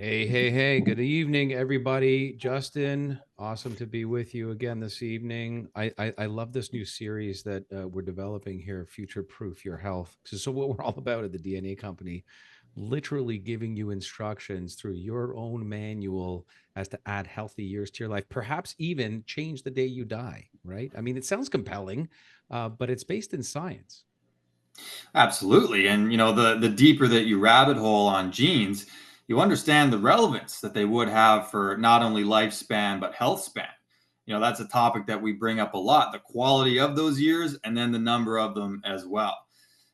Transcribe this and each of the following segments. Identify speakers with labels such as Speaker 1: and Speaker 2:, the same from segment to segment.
Speaker 1: Hey, hey, hey, good evening, everybody. Justin, awesome to be with you again this evening. I love this new series that we're developing here, Future Proof Your Health. So what we're all about at the DNA company, literally giving you instructions through your own manual as to add healthy years to your life, perhaps even change the day you die, right? I mean, it sounds compelling, but it's based in science.
Speaker 2: Absolutely. And the deeper that you rabbit hole on genes, you understand the relevance that they would have for not only lifespan but health span. That's a topic that we bring up a lot, the quality of those years and then the number of them as well.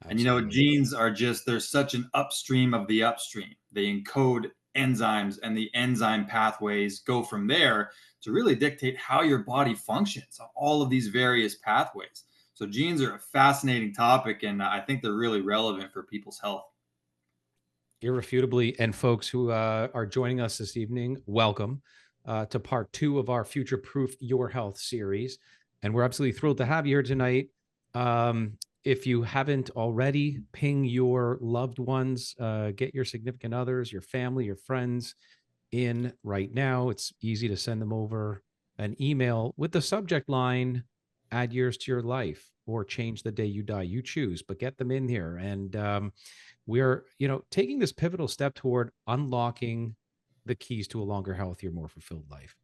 Speaker 2: And
Speaker 1: Absolutely.
Speaker 2: genes are just there's such an upstream of the upstream. They encode enzymes and the enzyme pathways go from there to really dictate how your body functions on all of these various pathways. So genes are a fascinating topic, and I think they're really relevant for people's health.
Speaker 1: Irrefutably. And folks who are joining us this evening, welcome to part two of our Future Proof Your Health series. And we're absolutely thrilled to have you here tonight. If you haven't already, ping your loved ones, get your significant others, your family, your friends in right now. It's easy to send them over an email with the subject line, add years to your life or change the day you die. You choose, but get them in here. And we're, taking this pivotal step toward unlocking the keys to a longer, healthier, more fulfilled life.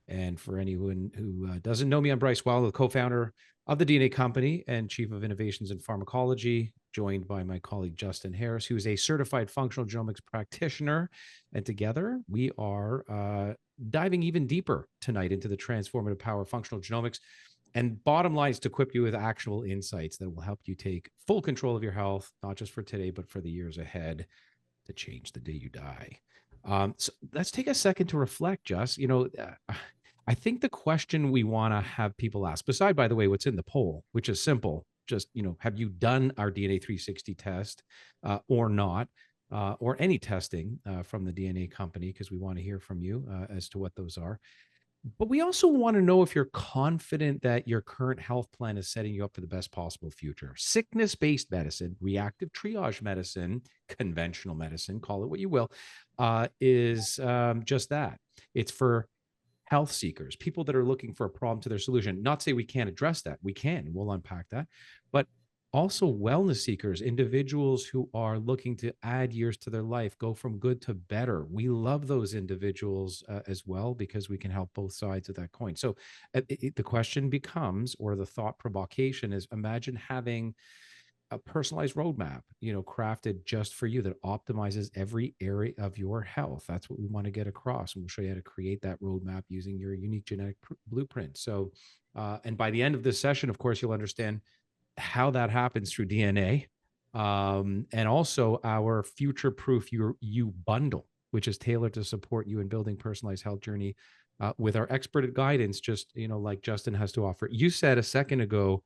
Speaker 1: And for anyone who doesn't know me, I'm Bryce Wylde, the co-founder of the DNA Company and Chief of Innovations in Pharmacology, joined by my colleague Justin Harris, who is a certified functional genomics practitioner. And together we are diving even deeper tonight into the transformative power of functional genomics. And bottom line is to equip you with actionable insights that will help you take full control of your health, not just for today, but for the years ahead to change the day you die. So let's take a second to reflect, Just. I think the question we want to have people ask, beside, by the way, what's in the poll, which is simple, just, have you done our DNA 360 test or not? Or any testing from the DNA company, because we want to hear from you as to what those are. But we also want to know if you're confident that your current health plan is setting you up for the best possible future. Sickness based medicine, reactive triage medicine, conventional medicine, call it what you will, is just that. It's for health seekers, people that are looking for a problem to their solution. Not to say we can't address that. We can. We'll unpack that. But also wellness seekers, individuals who are looking to add years to their life, go from good to better. We love those individuals as well, because we can help both sides of that coin. So the question becomes, or the thought provocation is, imagine having a personalized roadmap, crafted just for you that optimizes every area of your health. That's what we want to get across. And we'll show you how to create that roadmap using your unique genetic blueprint. So, and by the end of this session, of course, you'll understand how that happens through DNA, and also our future proof you bundle, which is tailored to support you in building personalized health journey with our expert guidance, just like Justin has to offer. You said a second ago,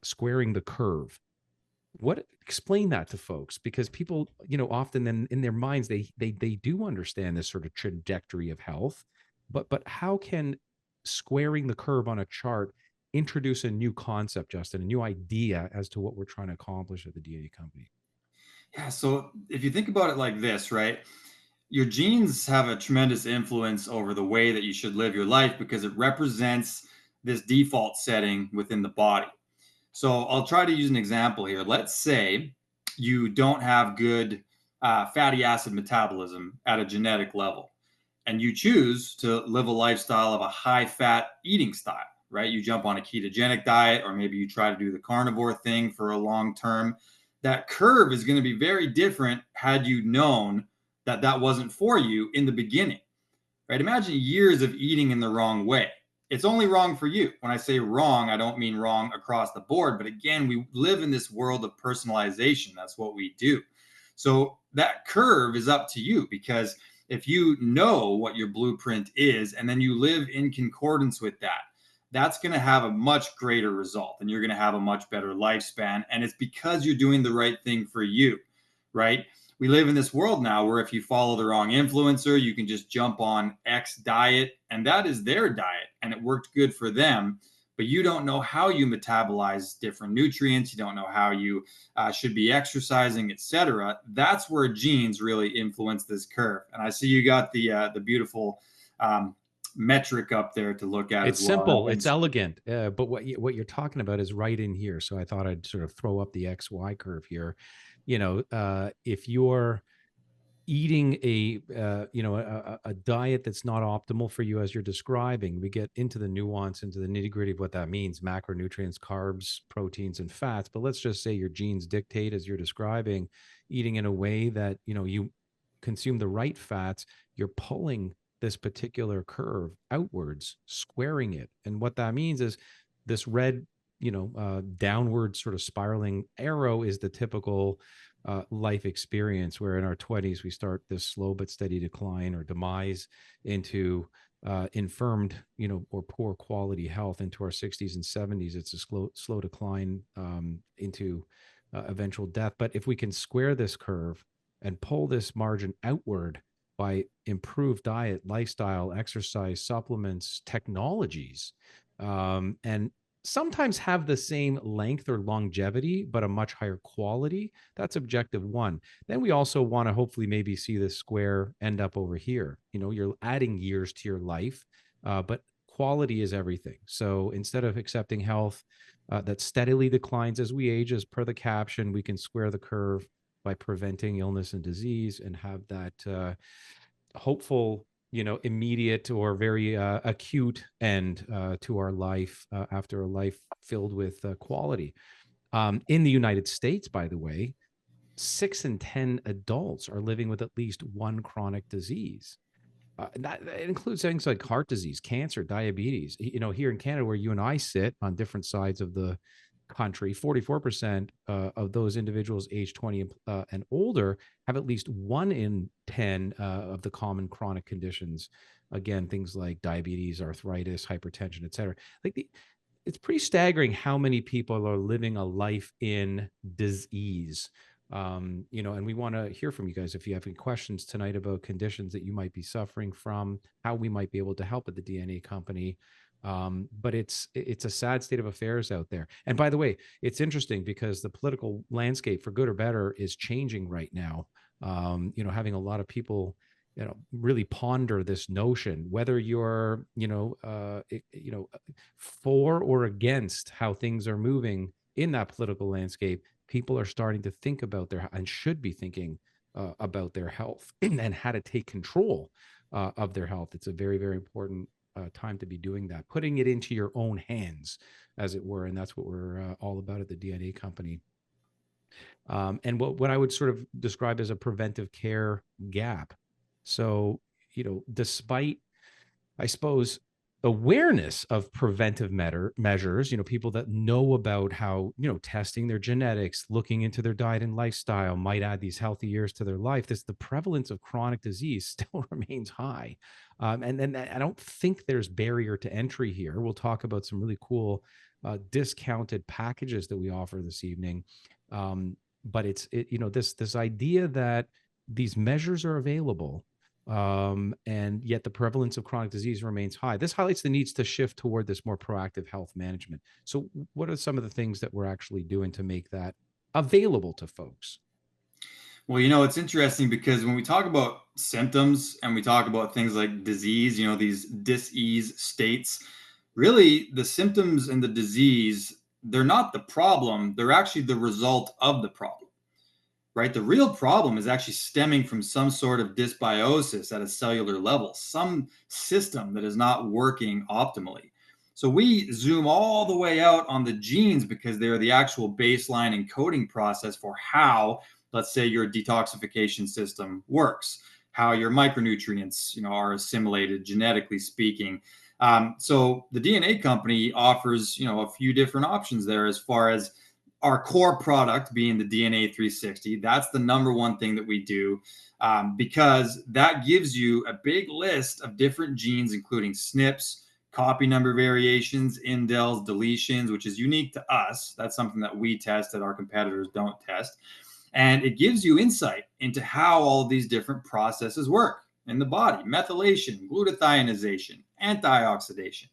Speaker 1: squaring the curve. What, explain that to folks, because people, often in their minds, they do understand this sort of trajectory of health, but how can squaring the curve on a chart introduce a new concept, Justin, a new idea as to what we're trying to accomplish at the DNA company?
Speaker 2: Yeah. So if you think about it like this, right? Your genes have a tremendous influence over the way that you should live your life because it represents this default setting within the body. So I'll try to use an example here. Let's say you don't have good fatty acid metabolism at a genetic level, and you choose to live a lifestyle of a high fat eating style, right? You jump on a ketogenic diet, or maybe you try to do the carnivore thing for a long term. That curve is going to be very different had you known that that wasn't for you in the beginning, right? Imagine years of eating in the wrong way. It's only wrong for you. When I say wrong, I don't mean wrong across the board. But again, we live in this world of personalization. That's what we do. So that curve is up to you, because if you know what your blueprint is and then you live in concordance with that, that's going to have a much greater result and you're going to have a much better lifespan. And it's because you're doing the right thing for you, right? We live in this world now where if you follow the wrong influencer, you can just jump on X diet and that is their diet and it worked good for them. but you don't know how you metabolize different nutrients. You don't know how you should be exercising, etc. That's where genes really influence this curve. And I see you got the beautiful metric up there to look at
Speaker 1: It's
Speaker 2: as well.
Speaker 1: simple, it's elegant, but what you're talking about is right in here. So I thought I'd sort of throw up the XY curve here. If you're eating a diet that's not optimal for you, as you're describing, we get into the nuance, into the nitty gritty of what that means: macronutrients, carbs, proteins, and fats. But let's just say your genes dictate, as you're describing, eating in a way that you consume the right fats. You're pulling this particular curve outwards, squaring it, and what that means is this red downward sort of spiraling arrow is the typical life experience, where in our 20s we start this slow but steady decline or demise into infirmed, or poor quality health. Into our 60s and 70s, it's a slow decline into eventual death. But if we can square this curve and pull this margin outward by improved diet, lifestyle, exercise, supplements, technologies, and sometimes have the same length or longevity, but a much higher quality. That's objective one. Then we also want to hopefully maybe see this square end up over here. You're adding years to your life, but quality is everything. So instead of accepting health that steadily declines as we age, as per the caption, we can square the curve by preventing illness and disease, and have that hopeful, immediate or very acute end to our life after a life filled with quality. In the United States, by the way, 6 in 10 adults are living with at least one chronic disease. That includes things like heart disease, cancer, diabetes. Here in Canada, where you and I sit on different sides of the country, 44% of those individuals aged 20 and older have at least 1 in 10 of the common chronic conditions. Again, things like diabetes, arthritis, hypertension, et cetera. It's pretty staggering how many people are living a life in disease. And we want to hear from you guys if you have any questions tonight about conditions that you might be suffering from, how we might be able to help at the DNA company. But it's a sad state of affairs out there. And by the way, it's interesting because the political landscape, for good or better, is changing right now. Having a lot of people, really ponder this notion, whether you're, for or against how things are moving in that political landscape. People are starting to think about and should be thinking about their health and how to take control of their health. It's a very, very important time to be doing that, putting it into your own hands, as it were. And that's what we're all about at the DNA company. And what I would sort of describe as a preventive care gap. So, despite, I suppose, awareness of preventive measures, people that know about how, testing their genetics, looking into their diet and lifestyle might add these healthy years to their life, the prevalence of chronic disease still remains high. And then I don't think there's barrier to entry here. We'll talk about some really cool discounted packages that we offer this evening. But this idea that these measures are available, and yet the prevalence of chronic disease remains high. This highlights the needs to shift toward this more proactive health management. So what are some of the things that we're actually doing to make that available to folks?
Speaker 2: Well, it's interesting because when we talk about symptoms and we talk about things like disease, these dis-ease states, really the symptoms and the disease, they're not the problem. They're actually the result of the problem, right? The real problem is actually stemming from some sort of dysbiosis at a cellular level, some system that is not working optimally. So we zoom all the way out on the genes because they're the actual baseline encoding process for how, let's say, your detoxification system works, how your micronutrients, are assimilated genetically speaking. So the DNA company offers, a few different options there as far as our core product being the DNA 360. That's the number one thing that we do, because that gives you a big list of different genes, including SNPs, copy number variations, indels, deletions, which is unique to us. That's something that we test that our competitors don't test. And it gives you insight into how all of these different processes work in the body: methylation, glutathionization, antioxidation.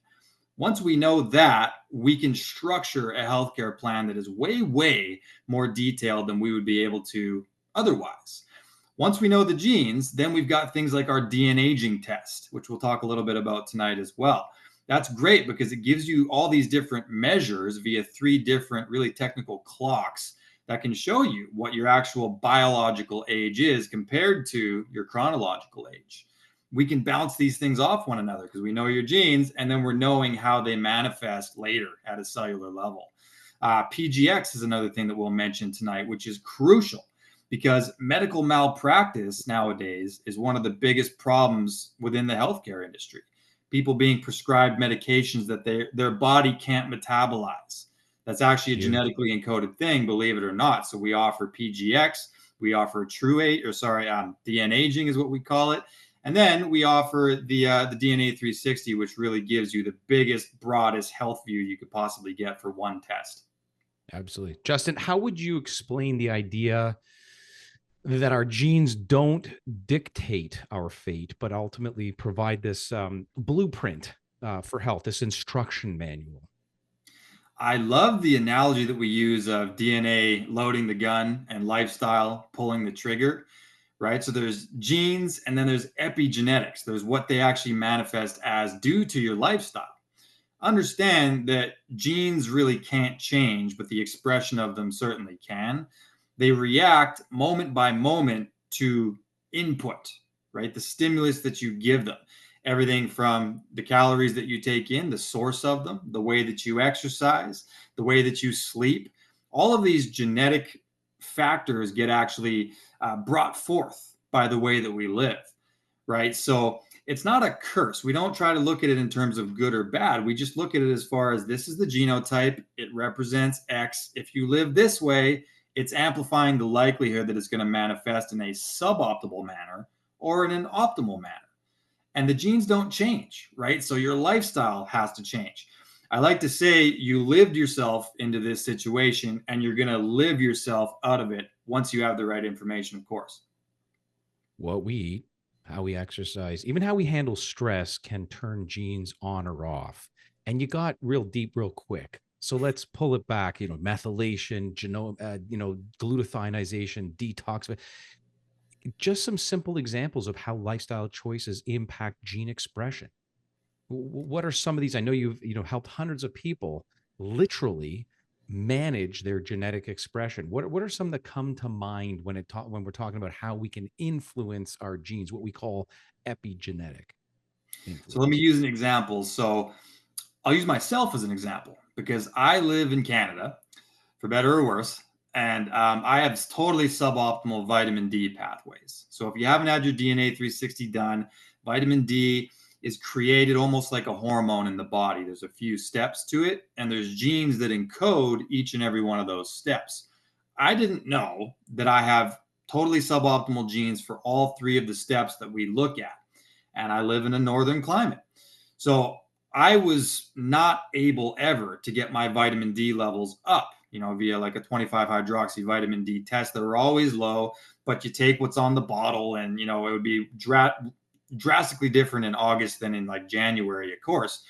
Speaker 2: Once we know that, we can structure a healthcare plan that is way, way more detailed than we would be able to otherwise. Once we know the genes, then we've got things like our DNA aging test, which we'll talk a little bit about tonight as well. That's great because it gives you all these different measures via 3 different really technical clocks that can show you what your actual biological age is compared to your chronological age. We can bounce these things off one another because we know your genes, and then we're knowing how they manifest later at a cellular level. PGX is another thing that we'll mention tonight, which is crucial because medical malpractice nowadays is one of the biggest problems within the healthcare industry. People being prescribed medications that their body can't metabolize. That's actually a
Speaker 1: Huge.
Speaker 2: genetically encoded thing, believe it or not. So we offer PGX, we offer DNA aging is what we call it, and then we offer the DNA 360, which really gives you the biggest, broadest health view you could possibly get for one test.
Speaker 1: Absolutely. Justin, how would you explain the idea that our genes don't dictate our fate, but ultimately provide this blueprint for health, this instruction manual?
Speaker 2: I love the analogy that we use of DNA loading the gun and lifestyle pulling the trigger, right? So there's genes and then there's epigenetics. There's what they actually manifest as due to your lifestyle. Understand that genes really can't change, but the expression of them certainly can. They react moment by moment to input, right? The stimulus that you give them. Everything from the calories that you take in, the source of them, the way that you exercise, the way that you sleep. All of these genetic factors get actually brought forth by the way that we live, right? So it's not a curse. We don't try to look at it in terms of good or bad. We just look at it as far as this is the genotype. It represents X. If you live this way, it's amplifying the likelihood that it's going to manifest in a suboptimal manner or in an optimal manner. And the genes don't change, right? So your lifestyle has to change. I like to say you lived yourself into this situation and you're going to live yourself out of it once you have the right information, of course.
Speaker 1: What we eat, how we exercise, even how we handle stress can turn genes on or off. And you got real deep real quick. So let's pull it back, methylation, glutathionization, detox, just some simple examples of how lifestyle choices impact gene expression. What are some of these? I know you've helped hundreds of people literally manage their genetic expression. What are some that come to mind when when we're talking about how we can influence our genes, what we call epigenetic
Speaker 2: So let me
Speaker 1: influence?
Speaker 2: use an example. So I'll use myself as an example because I live in Canada, for better or worse, and I have totally suboptimal vitamin D pathways. So if you haven't had your DNA 360 done, vitamin D is created almost like a hormone in the body. There's a few steps to it, and there's genes that encode each and every one of those steps. I didn't know that I have totally suboptimal genes for all 3 of the steps that we look at. And I live in a northern climate. So I was not able ever to get my vitamin D levels up, via like a 25 hydroxy vitamin D test. They were always low, but you take what's on the bottle and, it would be drastically different in August than in like January, of course.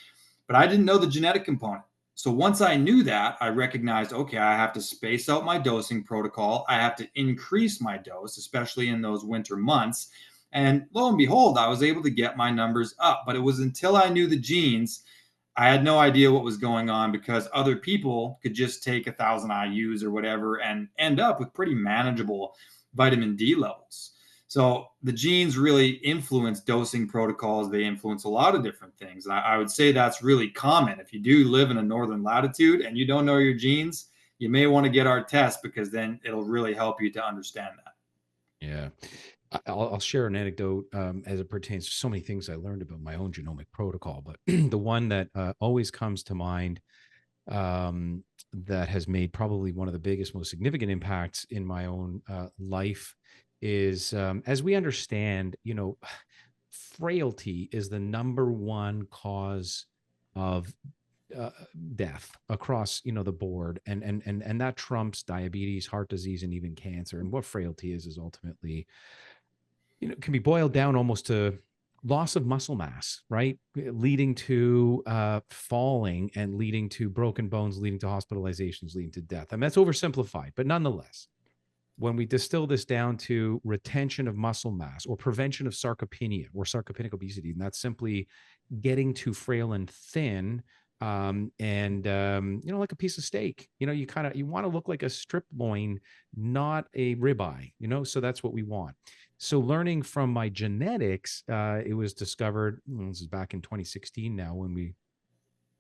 Speaker 2: But I didn't know the genetic component. So once I knew that, I recognized, okay, I have to space out my dosing protocol. I have to increase my dose, especially in those winter months. And lo and behold, I was able to get my numbers up. But it was until I knew the genes, I had no idea what was going on because other people could just take 1,000 IUs or whatever and end up with pretty manageable vitamin D levels. So the genes really influence dosing protocols. They influence a lot of different things. And I would say that's really common. If you do live in a northern latitude and you don't know your genes, you may want to get our test because then it'll really help you to understand that.
Speaker 1: Yeah. I'll share an anecdote as it pertains to so many things I learned about my own genomic protocol, but the one that always comes to mind that has made probably one of the biggest, most significant impacts in my own life is as we understand, frailty is the number one cause of uh, death across the board, and that trumps diabetes, heart disease, and even cancer. And what frailty is ultimately can be boiled down almost to loss of muscle mass, right? Leading to falling and leading to broken bones, leading to hospitalizations, leading to death. I mean, that's oversimplified, but nonetheless, when we distill this down to retention of muscle mass or prevention of sarcopenia or sarcopenic obesity, and that's simply getting too frail and thin, like a piece of steak, you want to look like a strip loin, not a ribeye, so that's what we want. So learning from my genetics, it was discovered, this is back in 2016 now,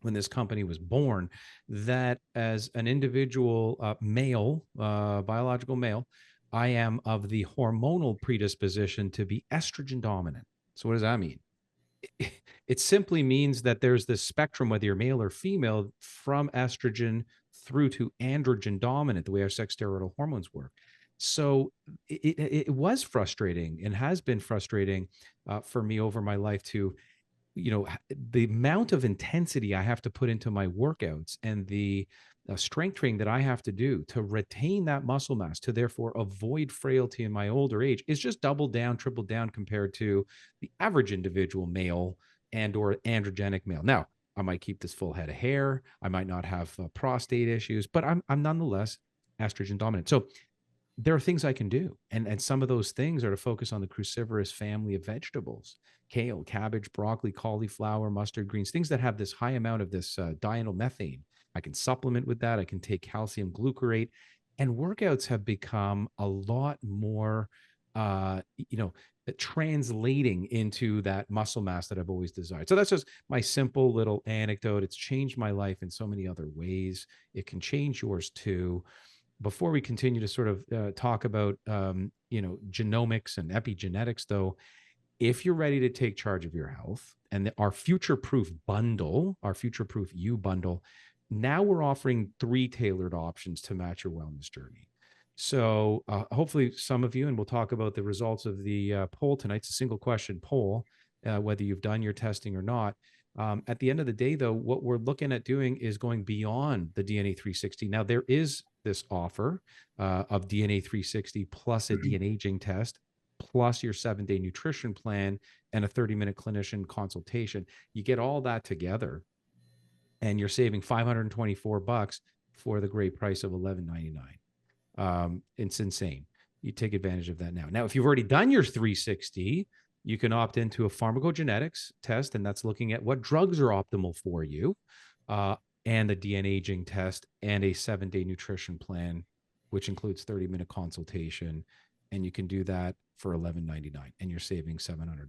Speaker 1: when this company was born, that as an individual male, biological male, I am of the hormonal predisposition to be estrogen dominant. So what does that mean? It simply means that there's this spectrum, whether you're male or female, from estrogen through to androgen dominant, the way our sex steroidal hormones work. So it was frustrating and has been frustrating for me over my life to, the amount of intensity I have to put into my workouts and the strength training that I have to do to retain that muscle mass, to therefore avoid frailty in my older age, is just double down, triple down compared to the average individual male and or androgenic male. Now, I might keep this full head of hair. I might not have prostate issues, but I'm nonetheless estrogen dominant. So there are things I can do. And some of those things are to focus on the cruciferous family of vegetables: kale, cabbage, broccoli, cauliflower, mustard greens, things that have this high amount of this diethylmethane. I can supplement with that. I can take calcium glucarate. And workouts have become a lot more, translating into that muscle mass that I've always desired. So that's just my simple little anecdote. It's changed my life in so many other ways. It can change yours too. Before we continue to sort of talk about genomics and epigenetics, though, if you're ready to take charge of your health and our future proof bundle, our future proof you bundle, now we're offering 3 tailored options to match your wellness journey. So hopefully some of you, and we'll talk about the results of the poll tonight. It's a single question poll, whether you've done your testing or not. At the end of the day, though, what we're looking at doing is going beyond the DNA 360. Now, there is this offer of DNA 360 plus a de-aging test, plus your 7-day nutrition plan and a 30-minute clinician consultation. You get all that together, and you're saving $524 for the great price of $11.99. It's insane. You take advantage of that now. Now, if you've already done your 360, you can opt into a pharmacogenetics test, and that's looking at what drugs are optimal for you, and the de-aging test and a 7-day nutrition plan, which includes 30-minute consultation. And you can do that for $11.99, and you're saving $724.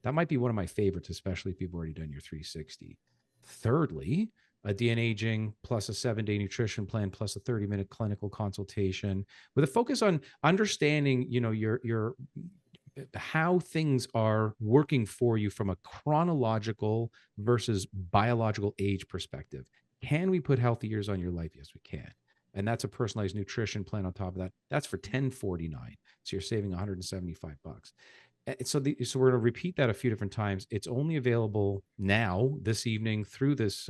Speaker 1: That might be one of my favorites, especially if you've already done your 360. Thirdly, a de-aging plus a 7-day nutrition plan plus a 30-minute clinical consultation with a focus on understanding, your how things are working for you from a chronological versus biological age perspective. Can we put healthy years on your life? Yes, we can. And that's a personalized nutrition plan on top of that. That's for $10.49. So you're saving $175. So we're going to repeat that a few different times. It's only available now, this evening, through this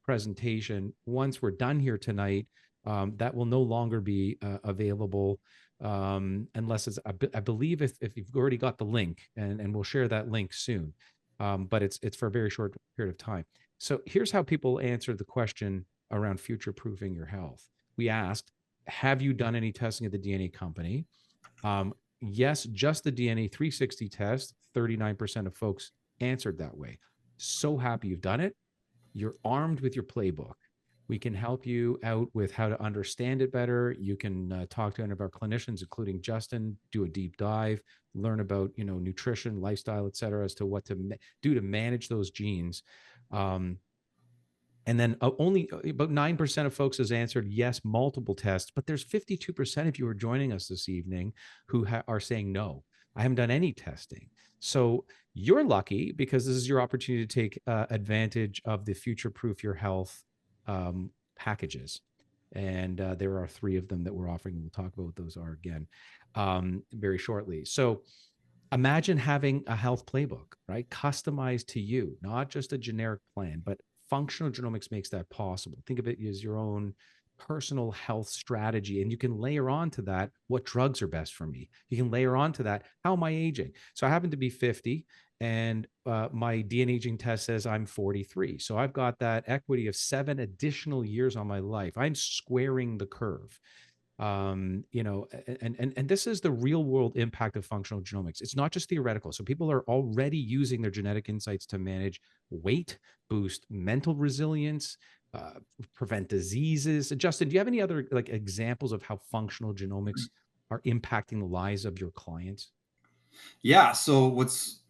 Speaker 1: presentation. Once we're done here tonight, that will no longer be available unless it's, I believe if you've already got the link, and we'll share that link soon. But it's for a very short period of time. So here's how people answered the question around future-proofing your health. We asked, have you done any testing at the DNA company? Yes, just the DNA 360 test. 39% of folks answered that way. So happy you've done it. You're armed with your playbook. We can help you out with how to understand it better. You can talk to any of our clinicians, including Justin, do a deep dive, learn about, nutrition, lifestyle, et cetera, as to what to do to manage those genes. And then only about 9% of folks has answered yes, multiple tests, but there's 52% of you who are joining us this evening who are saying no, I haven't done any testing. So you're lucky because this is your opportunity to take advantage of the Future Proof Your Health packages. And there are 3 of them that we're offering. We'll talk about what those are again very shortly. So imagine having a health playbook, right? Customized to you, not just a generic plan, but functional genomics makes that possible. Think of it as your own personal health strategy. And you can layer on to that what drugs are best for me. You can layer on to that how am I aging. So I happen to be 50, and my DNA aging test says I'm 43. So I've got that equity of 7 additional years on my life. I'm squaring the curve. And this is the real world impact of functional genomics. It's not just theoretical. So people are already using their genetic insights to manage weight, boost mental resilience, uh, prevent diseases. Justin, do you have any other like examples of how functional genomics are impacting the lives of your clients?
Speaker 2: Yeah. So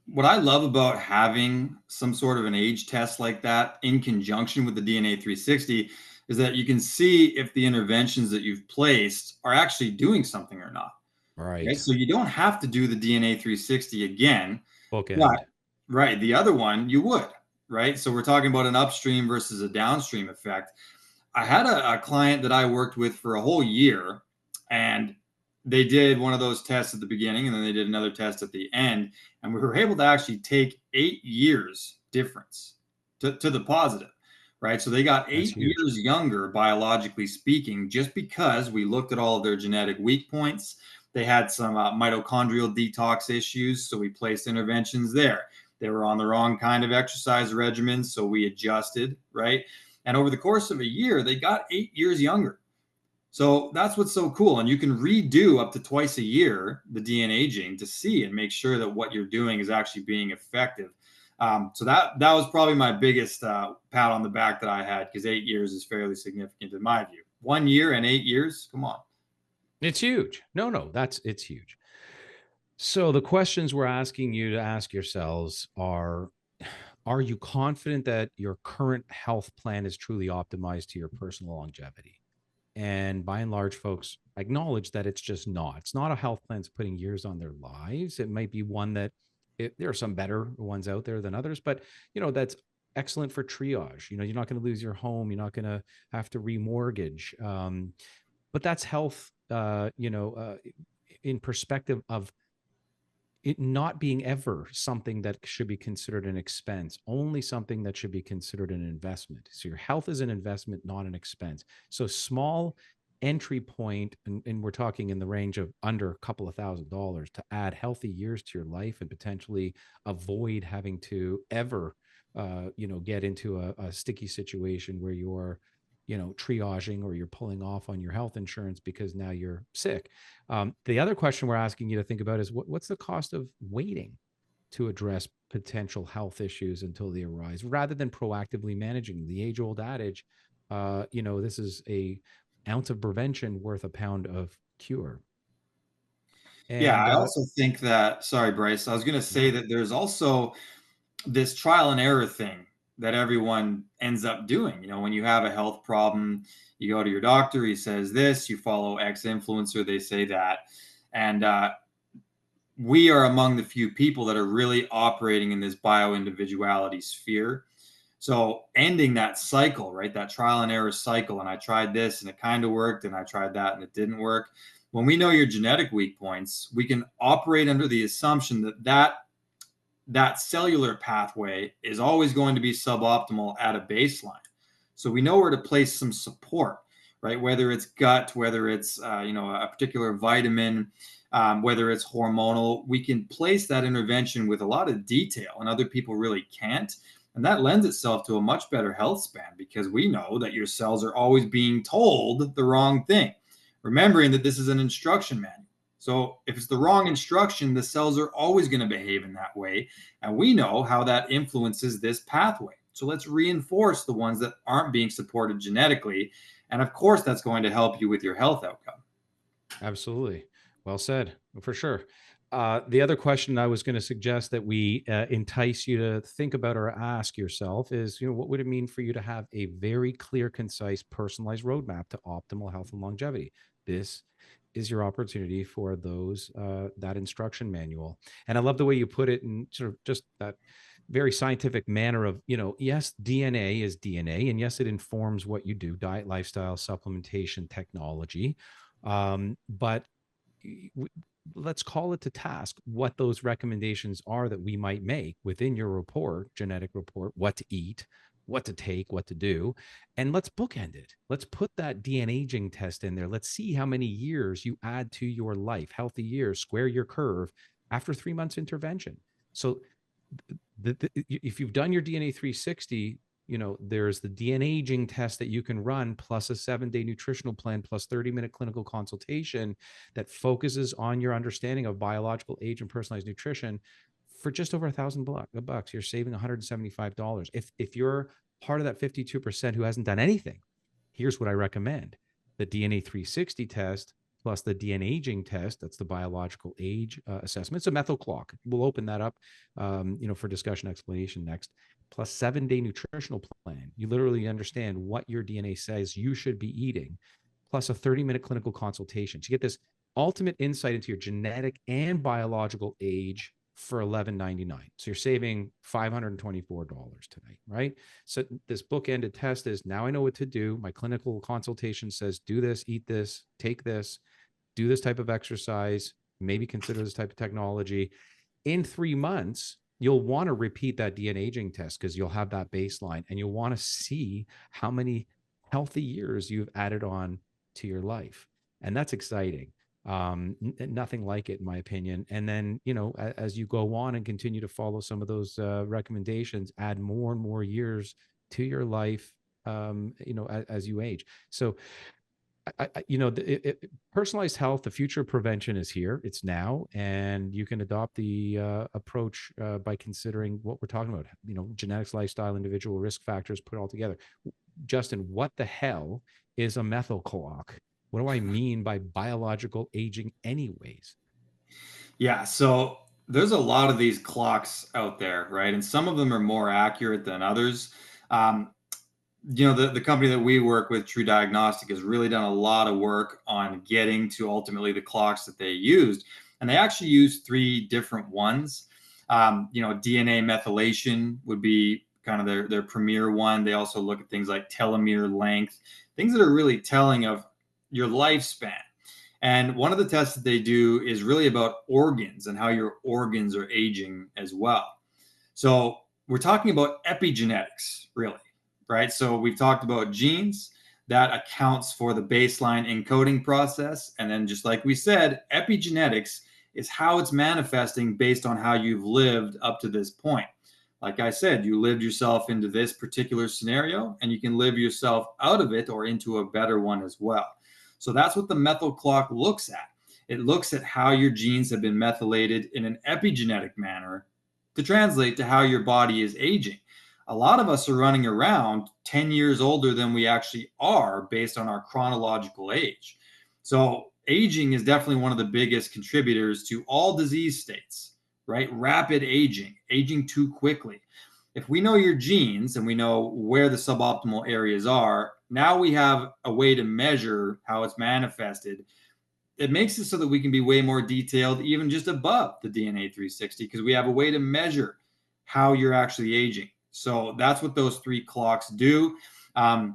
Speaker 2: what I love about having some sort of an age test like that in conjunction with the DNA 360 is that you can see if the interventions that you've placed are actually doing something or not. Right.
Speaker 1: Right.
Speaker 2: So you don't have to do the DNA 360 again. But
Speaker 1: Bookend.
Speaker 2: right, the other one you would. Right. So we're talking about an upstream versus a downstream effect. I had a client that I worked with for a whole year, and they did one of those tests at the beginning, and then they did another test at the end, and we were able to actually take 8 years difference to the positive, right? So they got
Speaker 1: That's
Speaker 2: eight
Speaker 1: huge.
Speaker 2: years younger, biologically speaking, just because we looked at all of their genetic weak points. They had some mitochondrial detox issues, so we placed interventions there. They were on the wrong kind of exercise regimen, so we adjusted, right? And over the course of a year, they got 8 years younger. So that's what's so cool. And you can redo up to twice a year the DNA aging to see and make sure that what you're doing is actually being effective. So that was probably my biggest pat on the back that I had, because 8 years is fairly significant in my view. 1 year and 8 years, come on.
Speaker 1: It's huge. No, it's huge. So the questions we're asking you to ask yourselves are you confident that your current health plan is truly optimized to your personal longevity? And by and large, folks acknowledge that it's just not. It's not a health plan that's putting years on their lives. It might be one that there are some better ones out there than others, but that's excellent for triage. You're not going to lose your home. You're not going to have to remortgage. But that's health. In perspective of it not being ever something that should be considered an expense, only something that should be considered an investment. So your health is an investment, not an expense. So small entry point, and we're talking in the range of under a couple of $1,000 to add healthy years to your life and potentially avoid having to ever, get into a sticky situation where you're, triaging or you're pulling off on your health insurance because now you're sick. The other question we're asking you to think about is what's the cost of waiting to address potential health issues until they arise, rather than proactively managing the age-old adage. This is a ounce of prevention worth a pound of cure.
Speaker 2: Yeah,
Speaker 1: And
Speaker 2: I also think that, sorry, Bryce, I was going to say
Speaker 1: no,
Speaker 2: that there's also this trial and error thing that everyone ends up doing. When you have a health problem, you go to your doctor, he says this, you follow X influencer, they say that. And we are among the few people that are really operating in this bio individuality sphere. So ending that cycle, right? That trial and error cycle. And I tried this and it kind of worked, and I tried that and it didn't work. When we know your genetic weak points, we can operate under the assumption that cellular pathway is always going to be suboptimal at a baseline. So we know where to place some support, right? Whether it's gut, whether it's a particular vitamin, whether it's hormonal, we can place that intervention with a lot of detail, and other people really can't. And that lends itself to a much better health span, because we know that your cells are always being told the wrong thing, remembering that this is an instruction manual. So if it's the wrong instruction, the cells are always going to behave in that way. And we know how that influences this pathway. So let's reinforce the ones that aren't being supported genetically. And of course, that's going to help you with your health outcome.
Speaker 1: absolutely. Well said, for sure. The other question I was going to suggest that we entice you to think about or ask yourself is, what would it mean for you to have a very clear, concise, personalized roadmap to optimal health and longevity? This is your opportunity for those that instruction manual. And I love the way you put it in sort of just that very scientific manner of, yes, DNA is DNA, and yes, it informs what you do: diet, lifestyle, supplementation, technology. But let's call it to task what those recommendations are that we might make within your report, genetic report, what to eat, what to take, what to do, and let's bookend it. Let's put that DNA aging test in there. Let's see how many years you add to your life, healthy years, square your curve after 3 months intervention. So if you've done your DNA 360, there's the DNA aging test that you can run, plus a 7-day nutritional plan, plus 30-minute clinical consultation that focuses on your understanding of biological age and personalized nutrition for just over $1,000 bucks. You're saving $175. If you're part of that 52% who hasn't done anything, here's what I recommend: the DNA 360 test plus the DNA aging test. That's the biological age assessment. It's a methyl clock. We'll open that up, for discussion explanation next. Plus 7-day nutritional plan. You literally understand what your DNA says you should be eating, plus a 30-minute clinical consultation. So you get this ultimate insight into your genetic and biological age for $11.99. So you're saving $524 tonight, right? So this bookended test is, now I know what to do. My clinical consultation says, do this, eat this, take this, do this type of exercise, maybe consider this type of technology. In 3 months, you'll want to repeat that DNA aging test because you'll have that baseline, and you'll want to see how many healthy years you've added on to your life. And that's exciting. Nothing like it, in my opinion. And then, as you go on and continue to follow some of those recommendations, add more and more years to your life, as you age. So personalized health, the future of prevention is here. It's now, and you can adopt the approach by considering what we're talking about. Genetics, lifestyle, individual risk factors, put it all together. Justin, what the hell is a methyl clock? What do I mean by biological aging, anyways?
Speaker 2: Yeah, so there's a lot of these clocks out there, right? And some of them are more accurate than others. Um, the company that we work with, True Diagnostic, has really done a lot of work on getting to ultimately the clocks that they used. And they actually used 3 different ones. DNA methylation would be kind of their premier one. They also look at things like telomere length, things that are really telling of your lifespan. And one of the tests that they do is really about organs and how your organs are aging as well. So we're talking about epigenetics, really, right? So we've talked about genes. That accounts for the baseline encoding process. And then, just like we said, epigenetics is how it's manifesting based on how you've lived up to this point. Like I said, you lived yourself into this particular scenario, and you can live yourself out of it or into a better one as well. So that's what the methyl clock looks at. It looks at how your genes have been methylated in an epigenetic manner to translate to how your body is aging. A lot of us are running around 10 years older than we actually are based on our chronological age. So aging is definitely one of the biggest contributors to all disease states, right? Rapid aging, aging too quickly. If we know your genes and we know where the suboptimal areas are, now we have a way to measure how it's manifested. It makes it so that we can be way more detailed, even just above the DNA 360, because we have a way to measure how you're actually aging. So that's what those 3 clocks do. And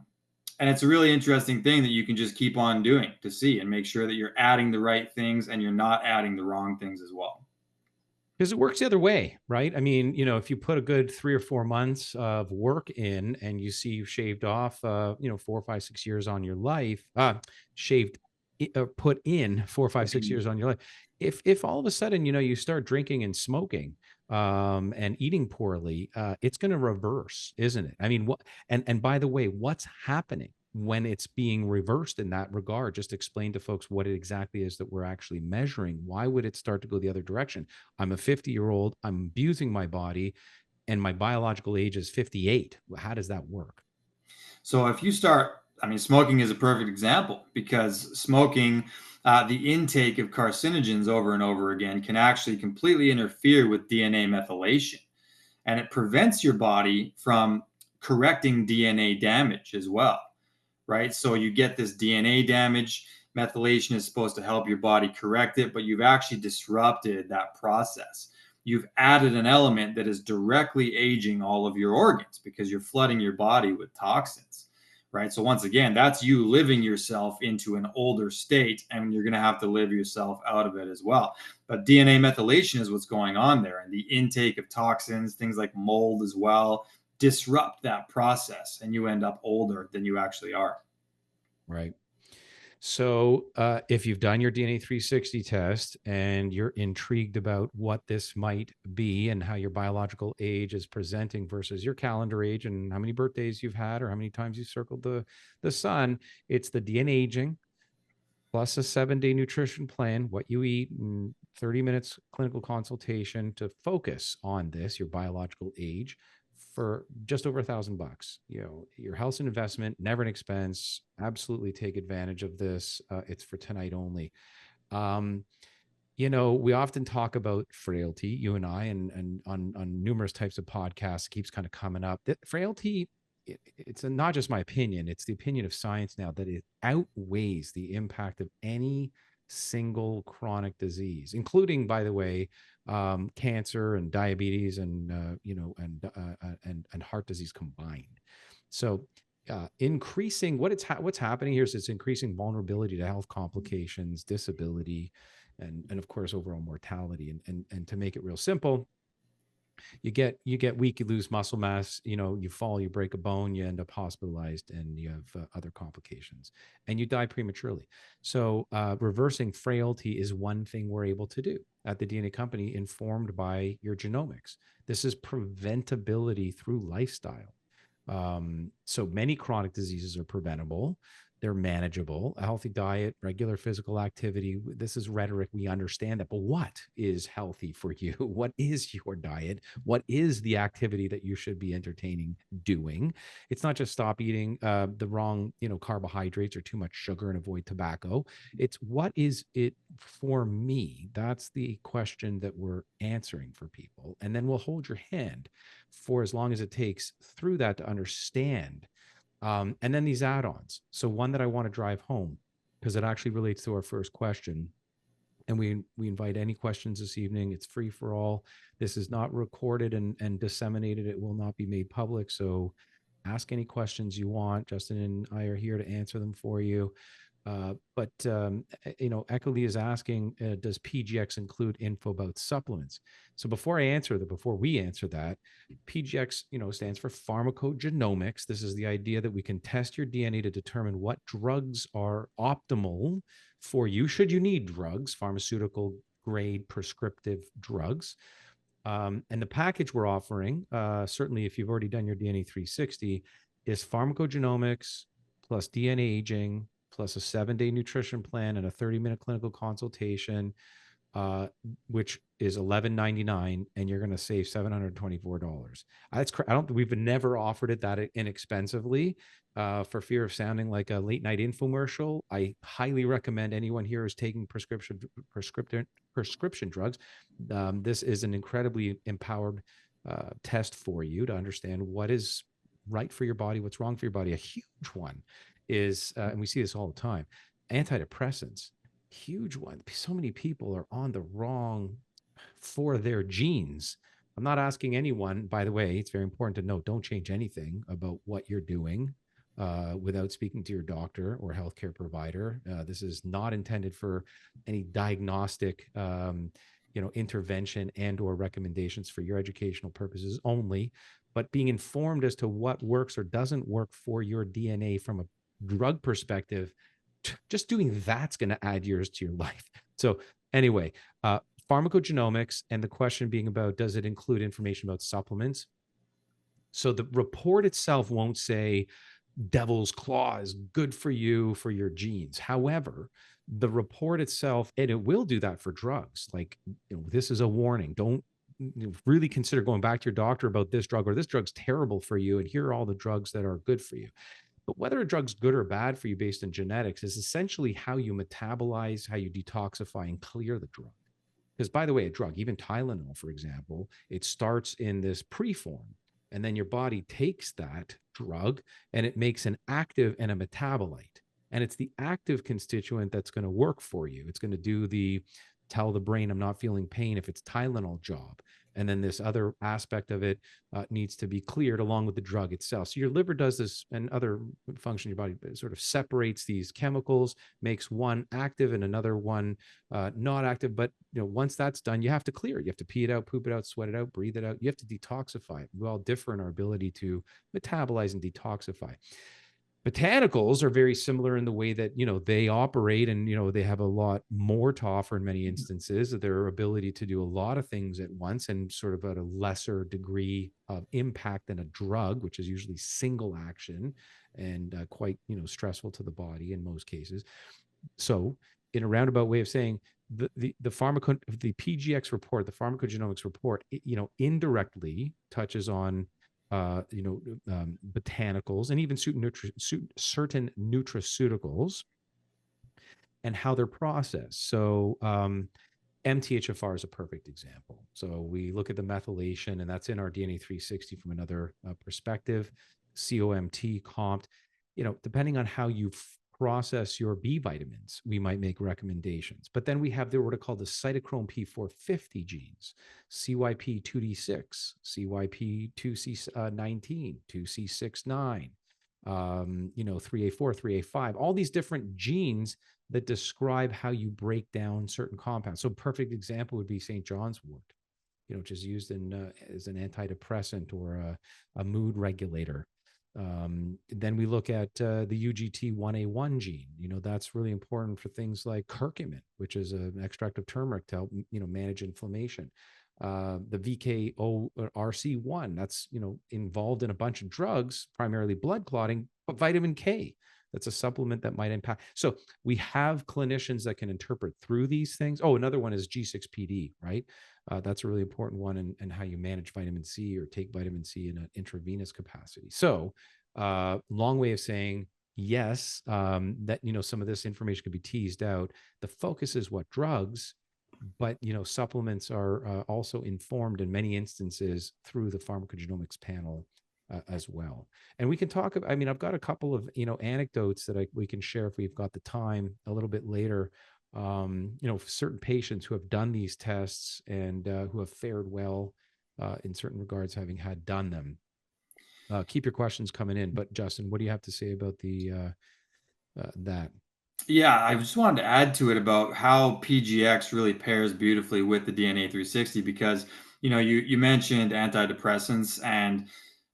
Speaker 2: it's a really interesting thing that you can just keep on doing to see and make sure that you're adding the right things and you're not adding the wrong things as well.
Speaker 1: Because it works the other way, right? I mean, if you put a good 3 or 4 months of work in, and you see you've shaved off, 4, 5, 6 years on your life, put in 4, 5, 6 years on your life. If all of a sudden, you start drinking and smoking, and eating poorly, it's going to reverse, isn't it? I mean, and by the way, what's happening when it's being reversed in that regard? Just explain to folks what it exactly is that we're actually measuring. Why would it start to go the other direction? I'm a 50-year-old, I'm abusing my body, and my biological age is 58. How does that work?
Speaker 2: So if you start, smoking is a perfect example, because smoking, the intake of carcinogens over and over again can actually completely interfere with DNA methylation, and it prevents your body from correcting DNA damage as well, right? So you get this DNA damage. Methylation is supposed to help your body correct it, but you've actually disrupted that process. You've added an element that is directly aging all of your organs because you're flooding your body with toxins, right? So once again, that's you living yourself into an older state, and you're going to have to live yourself out of it as well. But DNA methylation is what's going on there, and the intake of toxins, things like mold as well, disrupt that process, and you end up older than you actually are.
Speaker 1: Right. So if you've done your DNA 360 test and you're intrigued about what this might be and how your biological age is presenting versus your calendar age and how many birthdays you've had or how many times you circled the sun, it's the DNA aging plus a 7-day nutrition plan, what you eat, and 30 minutes clinical consultation to focus on this, your biological age, for just over $1,000. Your health's an investment, never an expense. Absolutely take advantage of this. It's for tonight only. Um, we often talk about frailty, you and I, and on numerous types of podcasts, it keeps kind of coming up. That frailty, it's not just my opinion, it's the opinion of science now that it outweighs the impact of any single chronic disease, including, by the way, cancer and diabetes and heart disease combined. So increasing what's happening here is it's increasing vulnerability to health complications, disability, and of course overall mortality. And to make it real simple, you get weak, you lose muscle mass, you fall, you break a bone, you end up hospitalized, and you have other complications, and you die prematurely. So reversing frailty is one thing we're able to do at the DNA company, informed by your genomics. This is preventability through lifestyle. So many chronic diseases are preventable. They're manageable. A healthy diet, regular physical activity. This is rhetoric. We understand that. But what is healthy for you? What is your diet? What is the activity that you should be entertaining doing? It's not just stop eating the wrong, carbohydrates or too much sugar and avoid tobacco. It's what is it for me? That's the question that we're answering for people. And then we'll hold your hand for as long as it takes through that to understand. And then these add-ons. So one that I want to drive home, because it actually relates to our first question, and we invite any questions this evening. It's free for all. This is not recorded and disseminated. It will not be made public. So ask any questions you want. Justin and I are here to answer them for you. But Eckerly is asking, does PGX include info about supplements? So before we answer that, PGX, stands for pharmacogenomics. This is the idea that we can test your DNA to determine what drugs are optimal for you, should you need drugs, pharmaceutical grade prescriptive drugs. And the package we're offering, certainly if you've already done your DNA 360, is pharmacogenomics plus DNA aging plus a 7-day nutrition plan and a 30-minute clinical consultation, which is $11.99, and you're going to save $724. We've never offered it that inexpensively, for fear of sounding like a late night infomercial. I highly recommend anyone here who's taking prescription drugs. This is an incredibly empowered test for you to understand what is right for your body, what's wrong for your body. A huge one is, and we see this all the time, antidepressants. Huge one. So many people are on the wrong for their genes. I'm not asking anyone, by the way, it's very important to note, don't change anything about what you're doing without speaking to your doctor or healthcare provider. This is not intended for any diagnostic intervention and or recommendations, for your educational purposes only, but being informed as to what works or doesn't work for your DNA from a drug perspective. Just doing that's going to add years to your life. So anyway, pharmacogenomics, and the question being about, does it include information about supplements? So the report itself won't say devil's claw is good for you for your genes. However, the report itself, and it will do that for drugs. Like, this is a warning. Don't really consider going back to your doctor about this drug, or this drug's terrible for you, and here are all the drugs that are good for you. But whether a drug's good or bad for you based on genetics is essentially how you metabolize, how you detoxify and clear the drug. Because, by the way, a drug, even Tylenol, for example, it starts in this preform, and then your body takes that drug and it makes an active and a metabolite. And it's the active constituent that's going to work for you. It's going to do tell the brain, I'm not feeling pain, if it's Tylenol job. And then this other aspect of it needs to be cleared along with the drug itself. So your liver does this, and other function in your body sort of separates these chemicals, makes one active and another one not active. But once that's done, you have to clear it. You have to pee it out, poop it out, sweat it out, breathe it out. You have to detoxify it. We all differ in our ability to metabolize and detoxify. Botanicals are very similar in the way that they operate, and they have a lot more to offer in many instances. Their ability to do a lot of things at once and sort of at a lesser degree of impact than a drug, which is usually single action and quite stressful to the body in most cases. So, in a roundabout way of saying, the PGX report, the pharmacogenomics report, indirectly touches on botanicals and even certain nutraceuticals and how they're processed. So MTHFR is a perfect example. So we look at the methylation, and that's in our DNA 360 from another perspective. COMT, COMT, depending on how you process your B vitamins, we might make recommendations. But then we have what are called the cytochrome P450 genes, CYP2D6, CYP2C19, 2C69, 3A4, 3A5, all these different genes that describe how you break down certain compounds. So perfect example would be St. John's wort, which is used as an antidepressant or a mood regulator. Then we look at the UGT1A1 gene. That's really important for things like curcumin, which is an extract of turmeric to help manage inflammation. The VKORC1, that's involved in a bunch of drugs, primarily blood clotting, but vitamin K, that's a supplement that might impact. So we have clinicians that can interpret through these things. Oh, another one is G6PD, right? That's a really important one, and how you manage vitamin C or take vitamin C in an intravenous capacity. So long way of saying, yes, that some of this information could be teased out. The focus is what drugs, but supplements are also informed in many instances through the pharmacogenomics panel as well. And we can talk about, I've got a couple of anecdotes that we can share if we've got the time a little bit later. Certain patients who have done these tests and who have fared well in certain regards, having had done them. Keep your questions coming in, but Justin, what do you have to say about that?
Speaker 2: Yeah, I just wanted to add to it about how PGX really pairs beautifully with the DNA 360 because you mentioned antidepressants, and